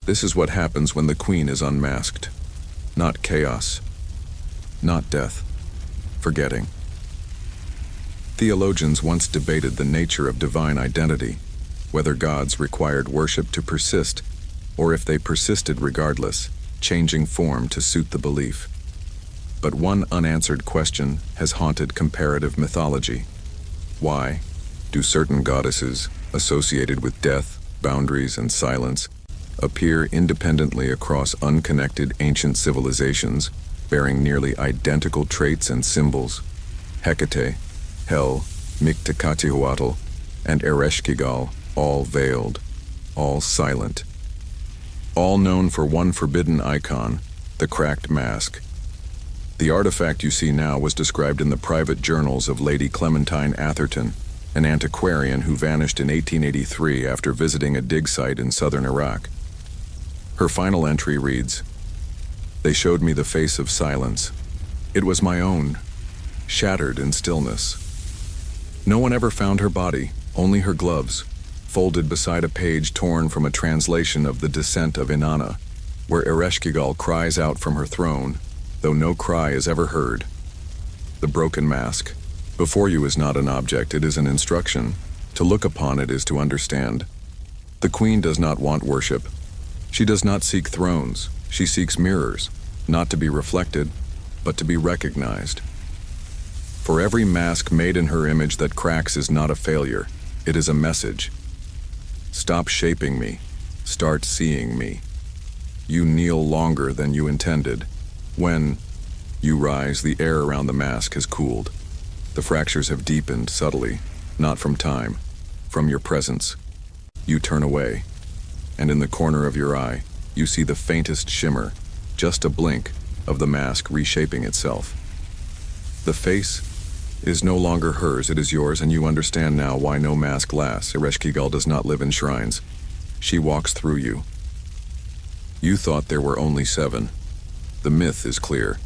This is what happens when the queen is unmasked. Not chaos, not death, forgetting. Theologians once debated the nature of divine identity, whether gods required worship to persist, or if they persisted regardless, changing form to suit the belief. But one unanswered question has haunted comparative mythology. Why do certain goddesses, associated with death, boundaries, and silence, appear independently across unconnected ancient civilizations, bearing nearly identical traits and symbols? Hecate, Hel, Mictacatihuatl, and Ereshkigal, all veiled, all silent. All known for one forbidden icon, the cracked mask. The artifact you see now was described in the private journals of Lady Clementine Atherton, an antiquarian who vanished in 1883 after visiting a dig site in southern Iraq. Her final entry reads, "They showed me the face of silence. It was my own, shattered in stillness. No one ever found her body, only her gloves, folded beside a page torn from a translation of the Descent of Inanna, where Ereshkigal cries out from her throne, though no cry is ever heard. The broken mask. Before you is not an object, it is an instruction. To look upon it is to understand. The queen does not want worship. She does not seek thrones. She seeks mirrors, not to be reflected, but to be recognized. For every mask made in her image that cracks is not a failure. It is a message. Stop shaping me. Start seeing me. You kneel longer than you intended. When you rise, the air around the mask has cooled. The fractures have deepened subtly, not from time, from your presence. You turn away, and in the corner of your eye, you see the faintest shimmer, just a blink, of the mask reshaping itself. The face is no longer hers, it is yours, and you understand now why no mask lasts. Ereshkigal does not live in shrines. She walks through you. You thought there were only 7. The myth is clear.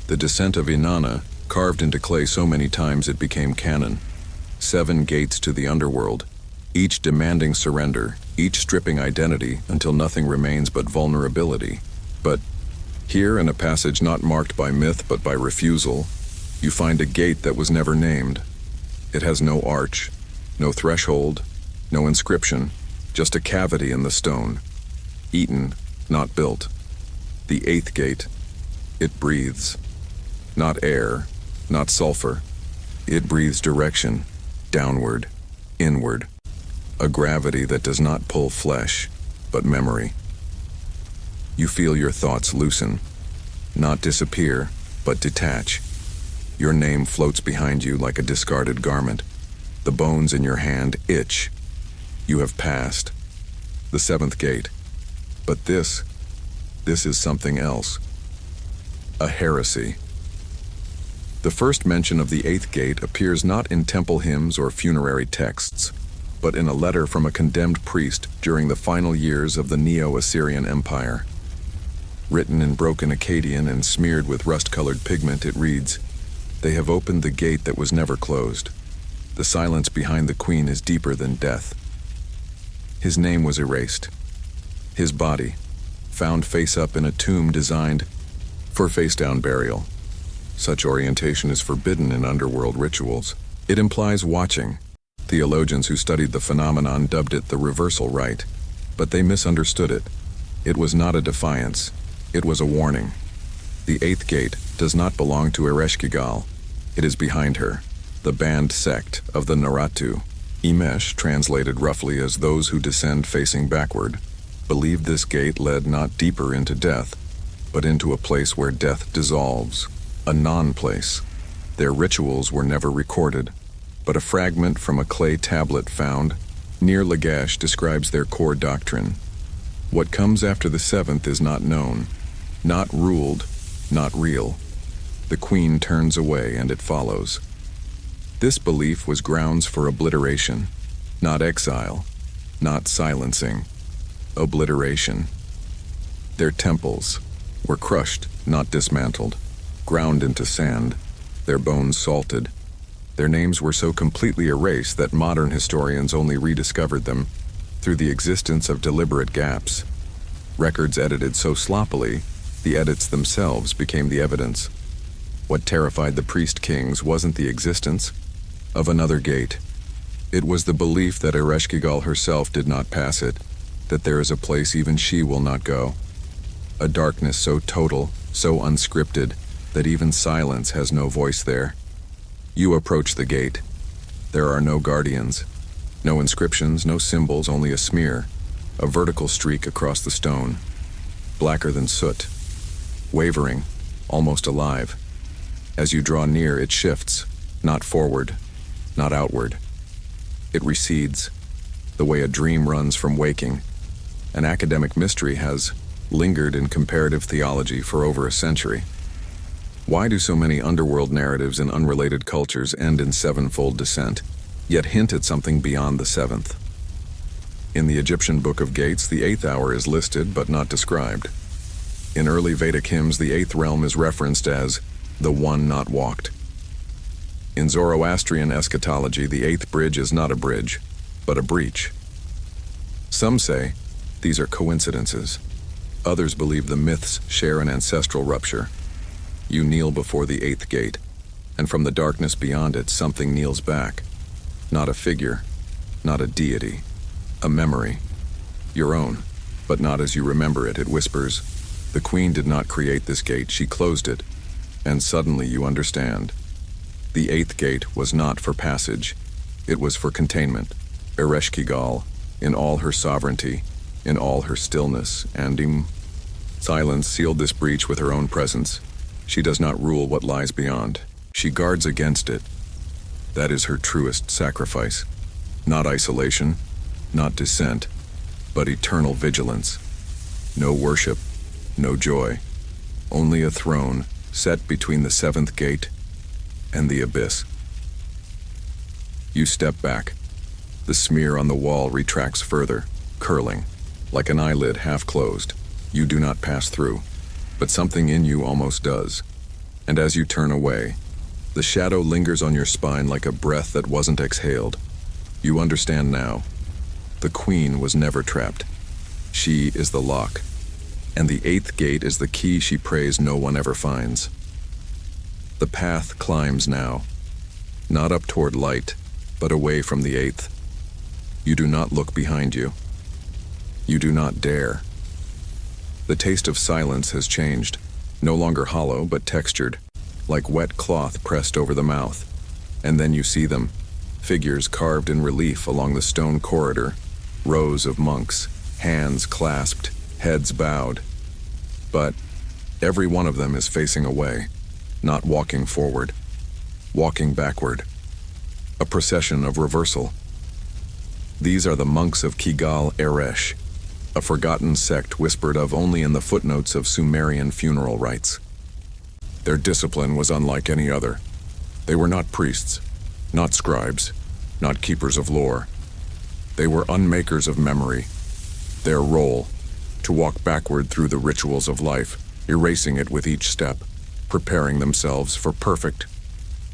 The Descent of Inanna, carved into clay so many times it became canon. 7 gates to the underworld, each demanding surrender, each stripping identity until nothing remains but vulnerability. But here, in a passage not marked by myth but by refusal, you find a gate that was never named. It has no arch, no threshold, no inscription, just a cavity in the stone. Eaten, not built. The 8th gate. It breathes. Not air, not sulfur. It breathes direction, downward. inward, a gravity that does not pull flesh, but memory. You feel your thoughts loosen, not disappear, but detach. Your name floats behind you like a discarded garment. The bones in your hand itch. You have passed the seventh gate. But this is something else. A heresy. The first mention of the eighth gate appears not in temple hymns or funerary texts, but in a letter from a condemned priest during the final years of the Neo-Assyrian Empire. Written in broken Akkadian and smeared with rust-colored pigment, it reads, "They have opened the gate that was never closed. The silence behind the queen is deeper than death." His name was erased. His body, found face up in a tomb designed for face-down burial. Such orientation is forbidden in underworld rituals. It implies watching. Theologians who studied the phenomenon dubbed it the reversal rite, but they misunderstood it. It was not a defiance. It was a warning. The eighth gate does not belong to Ereshkigal. It is behind her, the banned sect of the Naratu. Imesh, translated roughly as those who descend facing backward, believed this gate led not deeper into death, but into a place where death dissolves, a non-place. Their rituals were never recorded, but a fragment from a clay tablet found near Lagash describes their core doctrine. What comes after the seventh is not known, not ruled, not real. The queen turns away and it follows. This belief was grounds for obliteration, not exile, not silencing. Obliteration. Their temples were crushed, not dismantled, ground into sand, their bones salted. Their names were so completely erased that modern historians only rediscovered them through the existence of deliberate gaps. Records edited so sloppily, the edits themselves became the evidence. What terrified the priest kings wasn't the existence of another gate. It was the belief that Ereshkigal herself did not pass it, that there is a place even she will not go. A darkness so total, so unscripted, that even silence has no voice there. You approach the gate. There are no guardians, no inscriptions, no symbols, only a smear, a vertical streak across the stone, blacker than soot, wavering, almost alive. As you draw near, it shifts, not forward, not outward. It recedes, the way a dream runs from waking. An academic mystery has lingered in comparative theology for over a century. Why do so many underworld narratives in unrelated cultures end in sevenfold descent, yet hint at something beyond the seventh? In the Egyptian Book of Gates, the eighth hour is listed but not described. In early Vedic hymns, the eighth realm is referenced as the one not walked. In Zoroastrian eschatology, the eighth bridge is not a bridge, but a breach. Some say these are coincidences. Others believe the myths share an ancestral rupture. You kneel before the eighth gate, and from the darkness beyond it, something kneels back. Not a figure, not a deity, a memory. Your own, but not as you remember it. It whispers, "The queen did not create this gate, she closed it." And suddenly you understand. The eighth gate was not for passage. It was for containment. Ereshkigal, in all her sovereignty, in all her stillness, and silence, sealed this breach with her own presence. She does not rule what lies beyond. She guards against it. That is her truest sacrifice. Not isolation, not dissent, but eternal vigilance. No worship, no joy. Only a throne set between the seventh gate and the abyss. You step back. The smear on the wall retracts further, curling, like an eyelid half closed. You do not pass through, but something in you almost does. And as you turn away, the shadow lingers on your spine like a breath that wasn't exhaled. You understand now. The queen was never trapped. She is the lock, and the eighth gate is the key she prays no one ever finds. The path climbs now, not up toward light, but away from the eighth. You do not look behind you. You do not dare. The taste of silence has changed, no longer hollow but textured, like wet cloth pressed over the mouth. And then you see them, figures carved in relief along the stone corridor, rows of monks, hands clasped, heads bowed. But every one of them is facing away, not walking forward, walking backward. A procession of reversal. These are the monks of Kigal Eresh, a forgotten sect whispered of only in the footnotes of Sumerian funeral rites. Their discipline was unlike any other. They were not priests, not scribes, not keepers of lore. They were unmakers of memory. Their role, to walk backward through the rituals of life, erasing it with each step, preparing themselves for perfect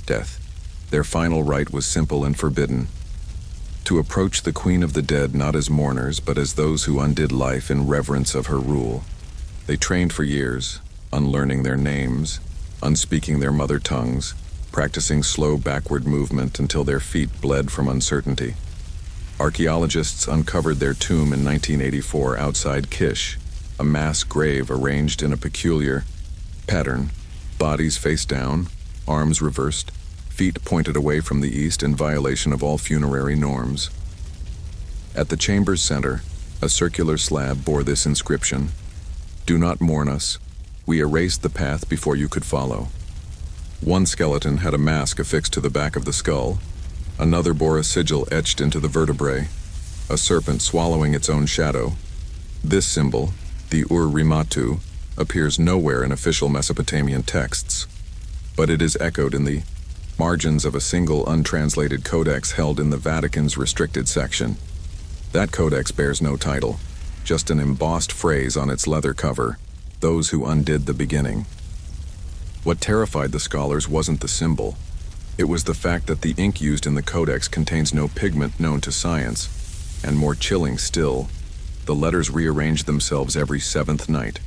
death. Their final rite was simple and forbidden: to approach the Queen of the Dead not as mourners, but as those who undid life in reverence of her rule. They trained for years, unlearning their names, unspeaking their mother tongues, practicing slow backward movement until their feet bled from uncertainty. Archaeologists uncovered their tomb in 1984 outside Kish, a mass grave arranged in a peculiar pattern, bodies face down, arms reversed, feet pointed away from the east in violation of all funerary norms. At the chamber's center, a circular slab bore this inscription: "Do not mourn us. We erased the path before you could follow." One skeleton had a mask affixed to the back of the skull. Another bore a sigil etched into the vertebrae, a serpent swallowing its own shadow. This symbol, the Ur-Rimatu, appears nowhere in official Mesopotamian texts, but it is echoed in the margins of a single untranslated codex held in the Vatican's restricted section. That codex bears no title, just an embossed phrase on its leather cover: "Those who undid the beginning." What terrified the scholars wasn't the symbol. It was the fact that the ink used in the codex contains no pigment known to science, and more chilling still, the letters rearranged themselves every seventh night.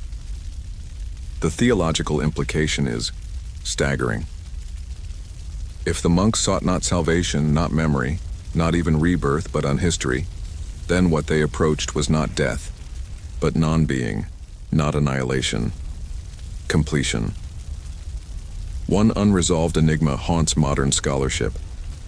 The theological implication is staggering. If the monks sought not salvation, not memory, not even rebirth, but unhistory, then what they approached was not death, but non-being, not annihilation, completion. One unresolved enigma haunts modern scholarship.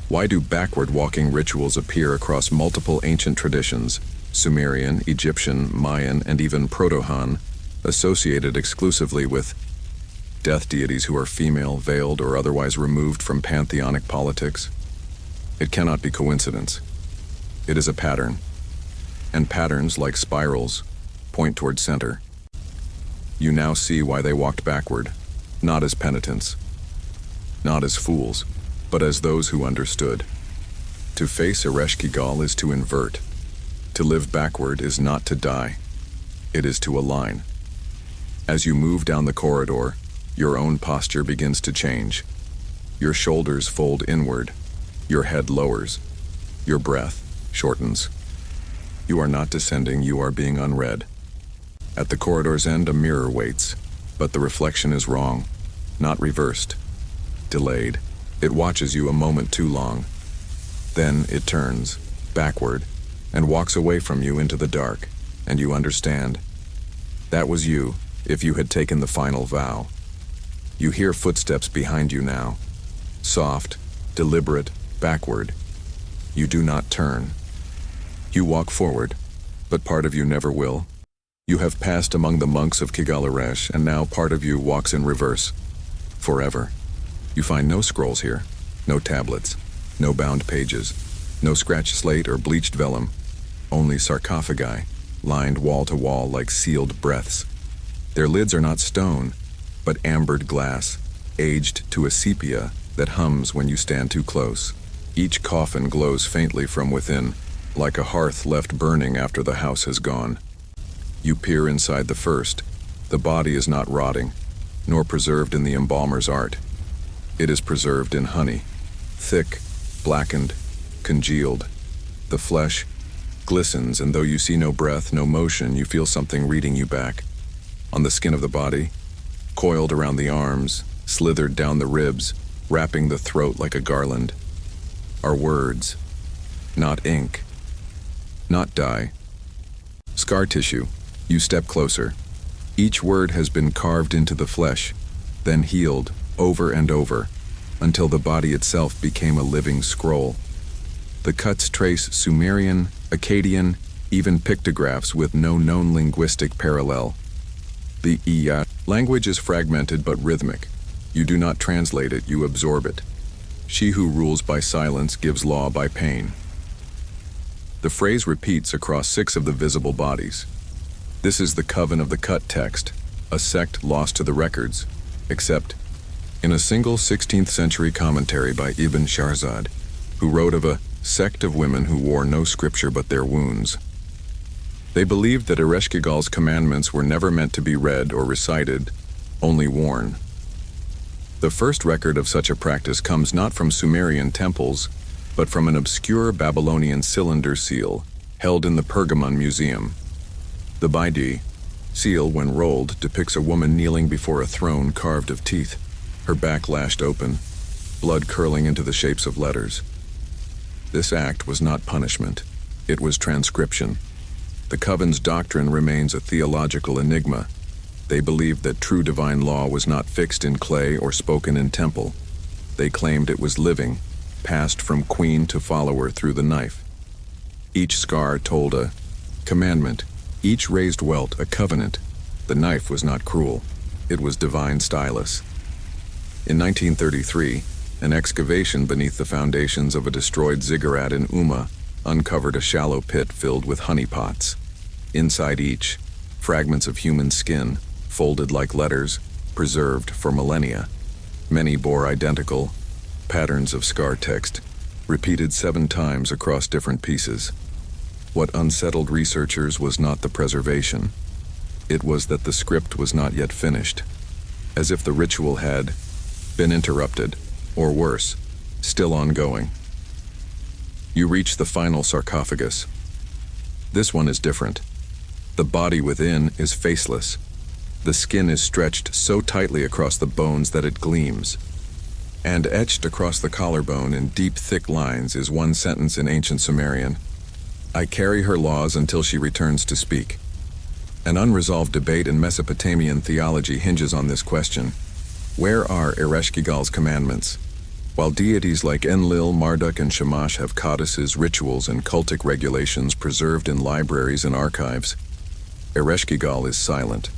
Why do backward-walking rituals appear across multiple ancient traditions, Sumerian, Egyptian, Mayan, and even Proto-Han, associated exclusively with death deities who are female, veiled, or otherwise removed from pantheonic politics? It cannot be coincidence. It is a pattern. And patterns, like spirals, point toward center. You now see why they walked backward, not as penitents, not as fools, but as those who understood. To face Ereshkigal is to invert. To live backward is not to die. It is to align. As you move down the corridor, your own posture begins to change. Your shoulders fold inward. Your head lowers. Your breath shortens. You are not descending, you are being unread. At the corridor's end, a mirror waits, but the reflection is wrong, not reversed, delayed. It watches you a moment too long. Then it turns, backward, and walks away from you into the dark, and you understand. That was you, if you had taken the final vow. You hear footsteps behind you now, soft, deliberate, backward. You do not turn. You walk forward, but part of you never will. You have passed among the monks of Kigal Eresh, and now part of you walks in reverse, forever. You find no scrolls here, no tablets, no bound pages, no scratched slate or bleached vellum, only sarcophagi, lined wall to wall like sealed breaths. Their lids are not stone, but ambered glass, aged to a sepia that hums when you stand too close. Each coffin glows faintly from within, like a hearth left burning after the house has gone. You peer inside the first. The body is not rotting, nor preserved in the embalmer's art. It is preserved in honey, thick, blackened, congealed. The flesh glistens, and though you see no breath, no motion, you feel something reading you back. On the skin of the body, coiled around the arms, slithered down the ribs, wrapping the throat like a garland, are words, not ink, not dye. Scar tissue. You step closer. Each word has been carved into the flesh, then healed over and over, until the body itself became a living scroll. The cuts trace Sumerian, Akkadian, even pictographs with no known linguistic parallel. The Iya language is fragmented but rhythmic. You do not translate it, you absorb it. She who rules by silence gives law by pain. The phrase repeats across 6 of the visible bodies. This is the coven of the cut text, a sect lost to the records, except in a single 16th century commentary by Ibn Sharzad, who wrote of a sect of women who wore no scripture but their wounds. They believed that Ereshkigal's commandments were never meant to be read or recited, only worn. The first record of such a practice comes not from Sumerian temples, but from an obscure Babylonian cylinder seal held in the Pergamon Museum. The Baidi seal, when rolled, depicts a woman kneeling before a throne carved of teeth, her back lashed open, blood curling into the shapes of letters. This act was not punishment, it was transcription. The coven's doctrine remains a theological enigma. They believed that true divine law was not fixed in clay or spoken in temple. They claimed it was living, passed from queen to follower through the knife. Each scar told a commandment, each raised welt a covenant. The knife was not cruel, it was divine stylus. In 1933, an excavation beneath the foundations of a destroyed ziggurat in Umma uncovered a shallow pit filled with honeypots. Inside each, fragments of human skin, folded like letters, preserved for millennia. Many bore identical patterns of scar text, repeated 7 times across different pieces. What unsettled researchers was not the preservation. It was that the script was not yet finished, as if the ritual had been interrupted, or worse, still ongoing. You reach the final sarcophagus. This one is different. The body within is faceless. The skin is stretched so tightly across the bones that it gleams. And etched across the collarbone in deep, thick lines is one sentence in ancient Sumerian: I carry her laws until she returns to speak. An unresolved debate in Mesopotamian theology hinges on this question. Where are Ereshkigal's commandments? While deities like Enlil, Marduk, and Shamash have codices, rituals, and cultic regulations preserved in libraries and archives, Ereshkigal is silent.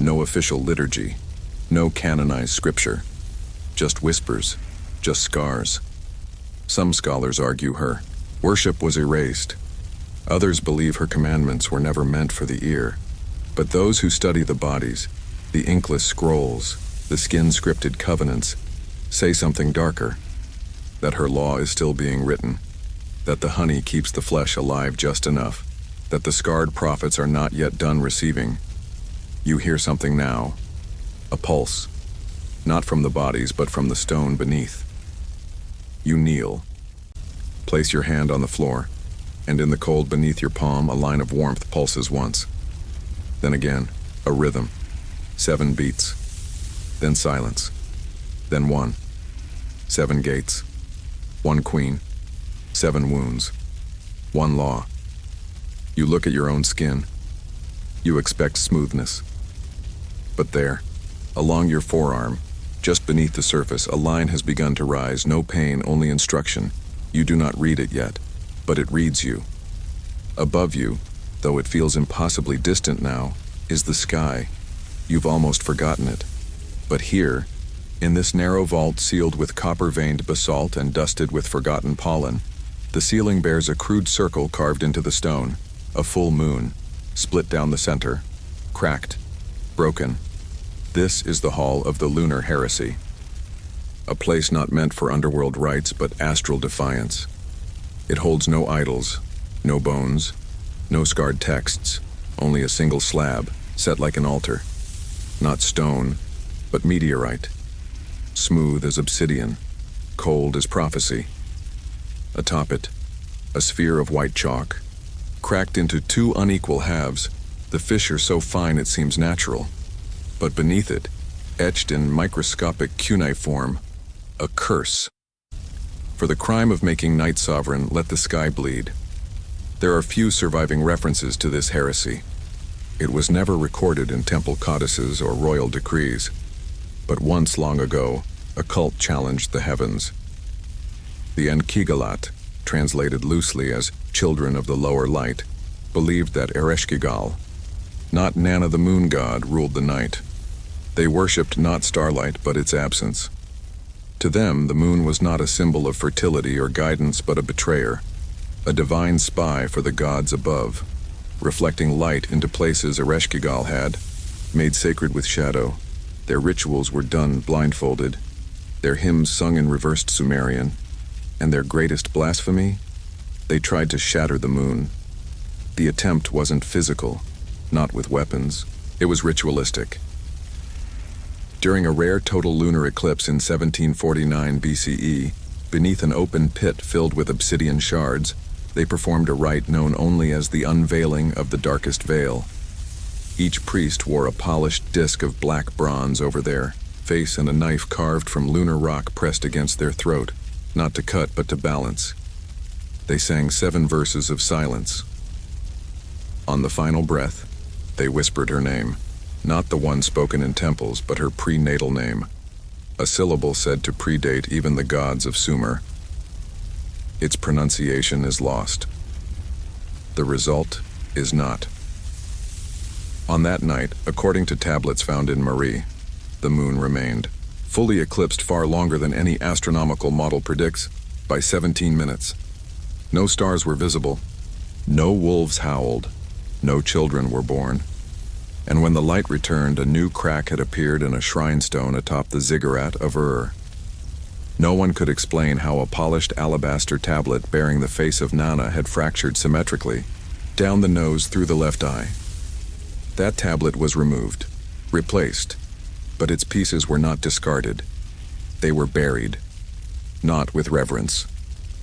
No official liturgy, no canonized scripture, just whispers, just scars. Some scholars argue her worship was erased. Others believe her commandments were never meant for the ear. But those who study the bodies, the inkless scrolls, the skin-scripted covenants, say something darker, that her law is still being written, that the honey keeps the flesh alive just enough, that the scarred prophets are not yet done receiving. You hear something now, a pulse, not from the bodies but from the stone beneath. You kneel, place your hand on the floor, and in the cold beneath your palm a line of warmth pulses once. Then again, a rhythm, 7 beats, then silence, then 1, 7 gates, 1 queen, 7 wounds, 1 law. You look at your own skin. You expect smoothness. But there, along your forearm, just beneath the surface, a line has begun to rise, no pain, only instruction. You do not read it yet, but it reads you. Above you, though it feels impossibly distant now, is the sky. You've almost forgotten it. But here, in this narrow vault sealed with copper-veined basalt and dusted with forgotten pollen, the ceiling bears a crude circle carved into the stone, a full moon, split down the center, cracked, broken. This is the hall of the lunar heresy, a place not meant for underworld rites but astral defiance. It holds no idols, no bones, no scarred texts, only a single slab, set like an altar. Not stone, but meteorite. Smooth as obsidian, cold as prophecy. Atop it, a sphere of white chalk, cracked into 2 unequal halves, the fissure so fine it seems natural. But beneath it, etched in microscopic cuneiform, a curse. For the crime of making night sovereign, let the sky bleed. There are few surviving references to this heresy. It was never recorded in temple codices or royal decrees. But once long ago, a cult challenged the heavens. The Ereshkigalat, translated loosely as children of the lower light, believed that Ereshkigal, not Inanna the moon god, ruled the night. They worshipped not starlight, but its absence. To them, the moon was not a symbol of fertility or guidance, but a betrayer, a divine spy for the gods above, reflecting light into places Ereshkigal had made sacred with shadow. Their rituals were done blindfolded, their hymns sung in reversed Sumerian, and their greatest blasphemy? They tried to shatter the moon. The attempt wasn't physical, not with weapons. It was ritualistic. During a rare total lunar eclipse in 1749 BCE, beneath an open pit filled with obsidian shards, they performed a rite known only as the unveiling of the darkest veil. Each priest wore a polished disc of black bronze over their face and a knife carved from lunar rock pressed against their throat, not to cut but to balance. They sang 7 verses of silence. On the final breath, they whispered her name, not the one spoken in temples, but her prenatal name, a syllable said to predate even the gods of Sumer. Its pronunciation is lost. The result is not. On that night, according to tablets found in Marie, the moon remained, fully eclipsed far longer than any astronomical model predicts, by 17 minutes. No stars were visible, no wolves howled, no children were born. And when the light returned, a new crack had appeared in a shrine stone atop the ziggurat of No one could explain how a polished alabaster tablet bearing the face of Inanna had fractured symmetrically, down the nose through the left eye. That tablet was removed, replaced, but its pieces were not discarded. They were buried, not with reverence,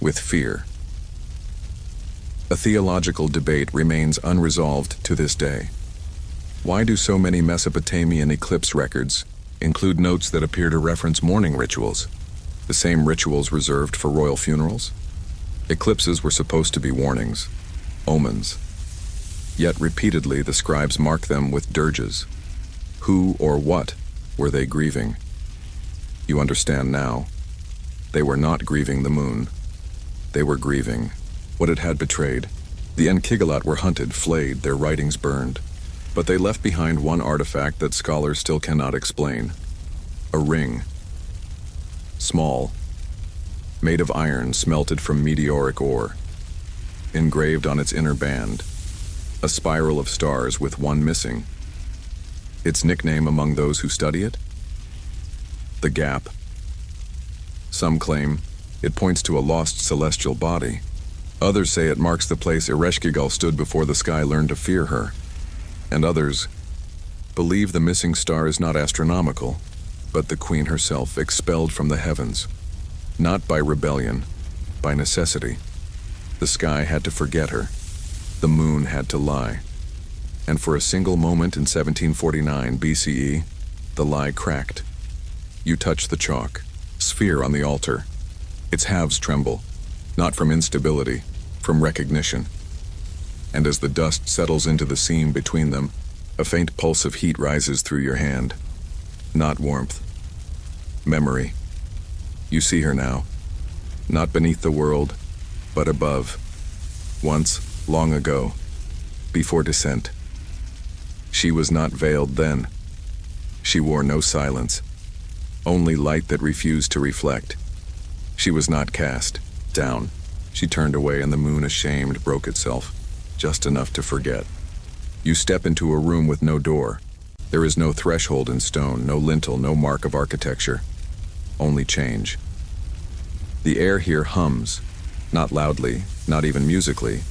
with fear. A theological debate remains unresolved to this day. Why do so many Mesopotamian eclipse records include notes that appear to reference mourning rituals, the same rituals reserved for royal funerals? Eclipses were supposed to be warnings, omens. Yet repeatedly the scribes mark them with dirges. Who or what were they grieving? You understand now. They were not grieving the moon. They were grieving what it had betrayed. The Ereshkigal were hunted, flayed, their writings burned. But they left behind one artifact that scholars still cannot explain. A ring. Small. Made of iron smelted from meteoric ore. Engraved on its inner band. A spiral of stars with one missing. Its nickname among those who study it? The Gap. Some claim it points to a lost celestial body. Others say it marks the place Ereshkigal stood before the sky learned to fear her. And others believe the missing star is not astronomical, but the queen herself expelled from the heavens, not by rebellion, by necessity. The sky had to forget her. The moon had to lie. And for a single moment in 1749 BCE, the lie cracked. You touch the chalk, sphere on the altar. Its halves tremble, not from instability, from recognition. And as the dust settles into the seam between them, a faint pulse of heat rises through your hand. Not warmth. Memory. You see her now. Not beneath the world, but above. Once, long ago, before descent. She was not veiled then. She wore no silence, only light that refused to reflect. She was not cast down. She turned away and the moon, ashamed, broke itself. Just enough to forget. You step into a room with no door. There is no threshold in stone, no lintel, no mark of architecture. Only change. The air here hums, not loudly, not even musically,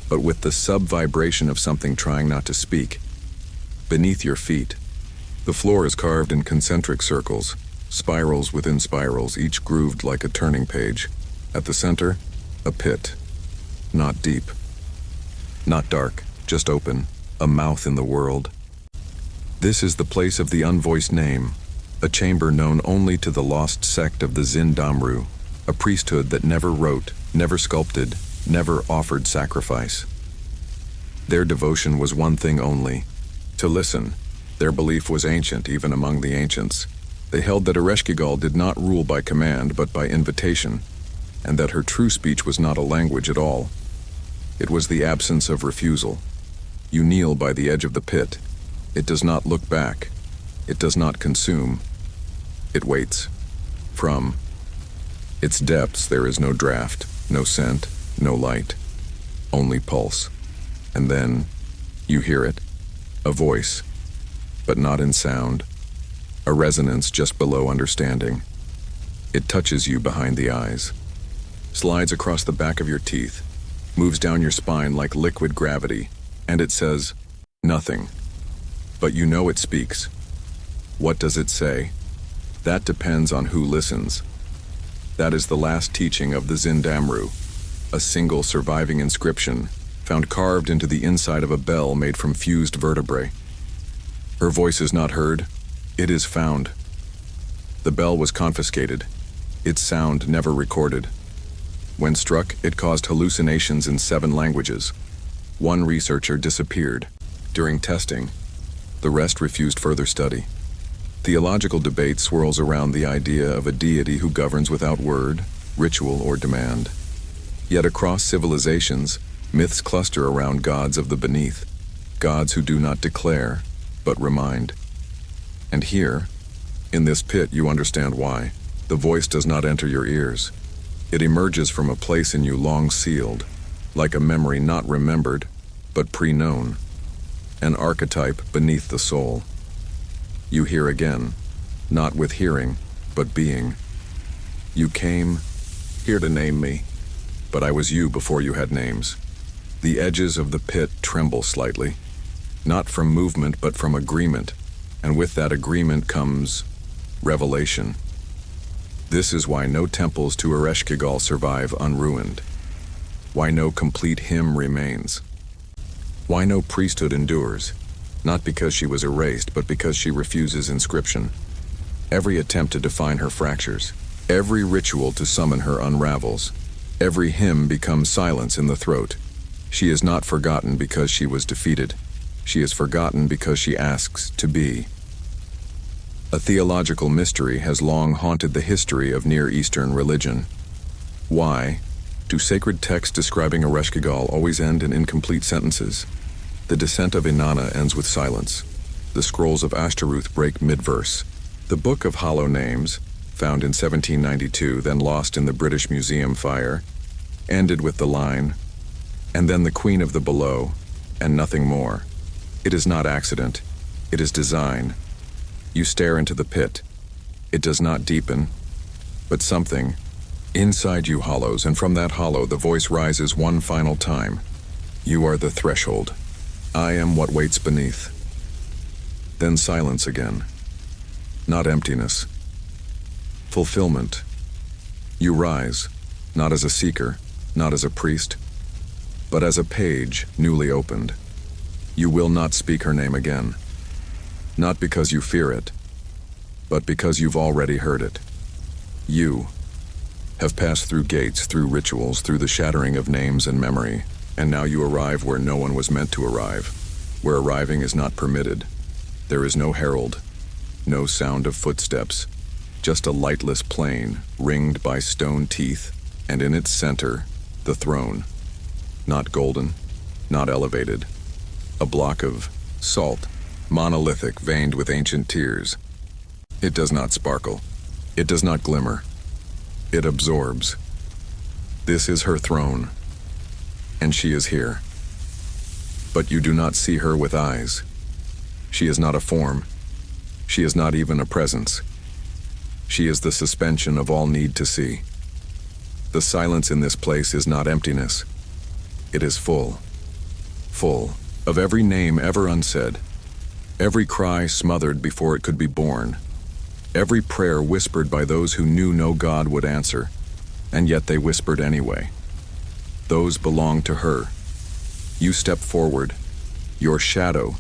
but with the sub-vibration of something trying not to speak. Beneath your feet, the floor is carved in concentric circles, spirals within spirals, each grooved like a turning page. At the center, a pit. Not deep. Not dark, just open, a mouth in the world. This is the place of the unvoiced name, a chamber known only to the lost sect of the Zindamru, a priesthood that never wrote, never sculpted, never offered sacrifice. Their devotion was one thing only, to listen. Their belief was ancient, even among the ancients. They held that Ereshkigal did not rule by command, but by invitation. and that her true speech was not a language at all. It was the absence of refusal. You kneel by the edge of the pit. It does not look back. It does not consume. It waits. From its depths there is no draft, no scent, no light, only pulse. And then you hear it, a voice, but not in sound, a resonance just below understanding. It touches you behind the eyes, slides across the back of your teeth, moves down your spine like liquid gravity, and it says, nothing. But you know it speaks. What does it say? That depends on who listens. That is the last teaching of the Zindamru, a single surviving inscription found carved into the inside of a bell made from fused vertebrae. Her voice is not heard, it is found. The bell was confiscated, its sound never recorded. When struck, it caused hallucinations in 7 languages. One researcher disappeared. During testing, the rest refused further study. Theological debate swirls around the idea of a deity who governs without word, ritual, or demand. Yet across civilizations, myths cluster around gods of the beneath, gods who do not declare, but remind. And here, in this pit, you understand why. The voice does not enter your ears. It emerges from a place in you long sealed, like a memory not remembered, but pre-known, an archetype beneath the soul. You hear again, not with hearing, but being. You came here to name me, but I was you before you had names. The edges of the pit tremble slightly, not from movement, but from agreement, and with that agreement comes revelation. This is why no temples to Ereshkigal survive unruined, why no complete hymn remains, why no priesthood endures, not because she was erased, but because she refuses inscription. Every attempt to define her fractures, every ritual to summon her unravels, every hymn becomes silence in the throat. She is not forgotten because she was defeated. She is forgotten because she asks to be. A theological mystery has long haunted the history of Near Eastern religion. Why do sacred texts describing Ereshkigal always end in incomplete sentences? The descent of Inanna ends with silence. The scrolls of Ashtaroth break mid-verse. The Book of Hollow Names, found in 1792, then lost in the British Museum fire, ended with the line, and then the Queen of the Below, and nothing more. It is not accident. It is design. You stare into the pit. It does not deepen, but something inside you hollows, and from that hollow the voice rises one final time. You are the threshold. I am what waits beneath. Then silence again. Not emptiness. Fulfillment. You rise, not as a seeker, not as a priest, but as a page newly opened. You will not speak her name again. Not because you fear it, but because you've already heard it. You have passed through gates, through rituals, through the shattering of names and memory, and now you arrive where no one was meant to arrive, where arriving is not permitted. There is no herald, no sound of footsteps, just a lightless plain ringed by stone teeth, and in its center, the throne. Not golden, not elevated. A block of salt, monolithic, veined with ancient tears. It does not sparkle. It does not glimmer. It absorbs. This is her throne, and she is here. But you do not see her with eyes. She is not a form. She is not even a presence. She is the suspension of all need to see. The silence in this place is not emptiness. It is full. Full of every name ever unsaid, every cry smothered before it could be born, every prayer whispered by those who knew no God would answer, and yet they whispered anyway. Those belong to her. You step forward. Your shadow,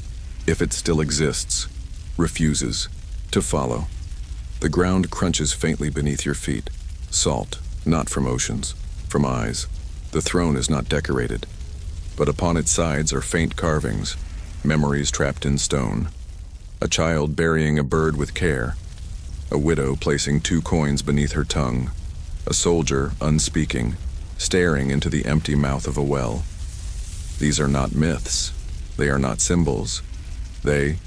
if it still exists, refuses to follow. The ground crunches faintly beneath your feet. Salt, not from oceans, from eyes. The throne is not decorated, but upon its sides are faint carvings, memories trapped in stone. A child burying a bird with care, a widow placing 2 coins beneath her tongue, a soldier unspeaking, staring into the empty mouth of a well. These are not myths. They are not symbols. They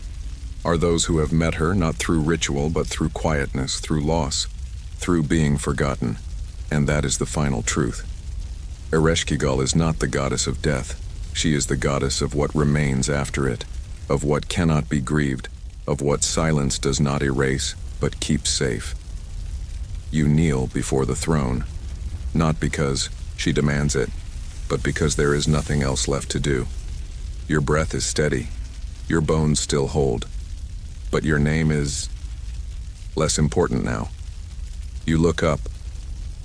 are those who have met her not through ritual but through quietness, through loss, through being forgotten. And that is the final truth. Ereshkigal is not the goddess of death. She is the goddess of what remains after it, of what cannot be grieved, of what silence does not erase but keeps safe. You kneel before the throne, not because she demands it, but because there is nothing else left to do. Your breath is steady, your bones still hold, but your name is less important now. You look up,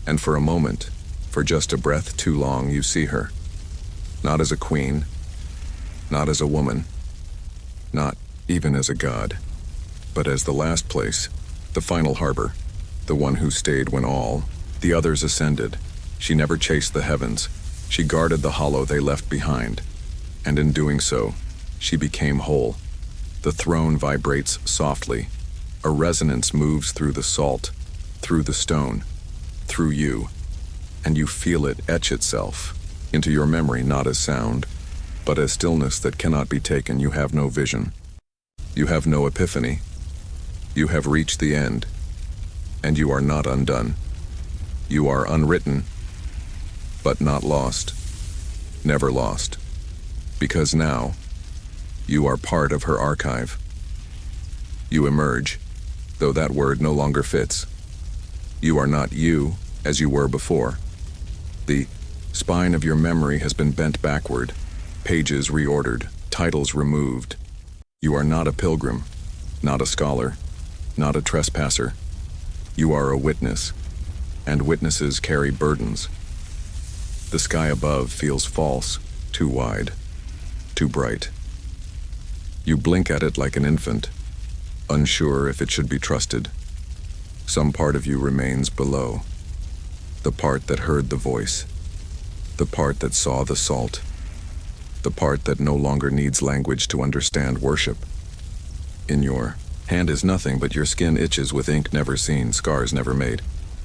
and for a moment, for just a breath too long, you see her. Not as a queen, not as a woman, not even as a god, but as the last place, the final harbor, the one who stayed when all the others ascended. She never chased the heavens. She guarded the hollow they left behind, and in doing so, she became whole. The throne vibrates softly. A resonance moves through the salt, through the stone, through you, and you feel it etch itself into your memory, not as sound, but as stillness that cannot be taken. You have no vision. You have no epiphany. You have reached the end, and you are not undone. You are unwritten, but not lost, never lost, because now you are part of her archive. You emerge, though that word no longer fits. You are not you as you were before. The spine of your memory has been bent backward, pages reordered, titles removed. You are not a pilgrim, not a scholar, not a trespasser. You are a witness, and witnesses carry burdens. The sky above feels false, too wide, too bright. You blink at it like an infant, unsure if it should be trusted. Some part of you remains below, the part that heard the voice, the part that saw the salt, the part that no longer needs language to understand worship. In your hand is nothing, but your skin itches with ink never seen, scars never made.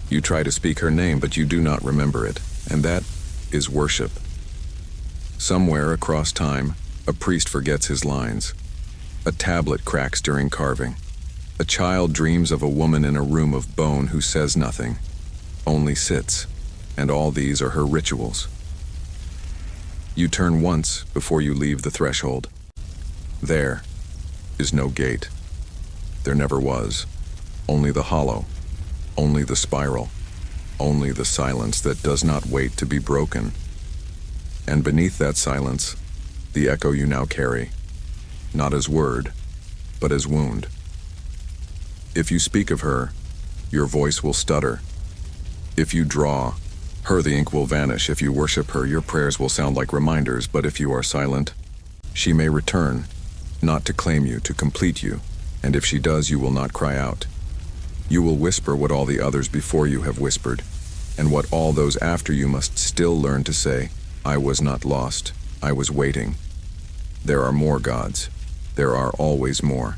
You try to speak her name, but you do not remember it, and that is worship. Somewhere across time, a priest forgets his lines. A tablet cracks during carving. A child dreams of a woman in a room of bone who says nothing, only sits, and all these are her rituals. You turn once before you leave the threshold. There is no gate. There never was. Only the hollow, only the spiral, only the silence that does not wait to be broken. And beneath that silence, the echo you now carry, not as word, but as wound. If you speak of her, your voice will stutter. If you draw her, the ink will vanish. If you worship her, your prayers will sound like reminders. But if you are silent, she may return, not to claim you, to complete you. And if she does, you will not cry out. You will whisper what all the others before you have whispered, and what all those after you must still learn to say. I was not lost. I was waiting. There are more gods. There are always more.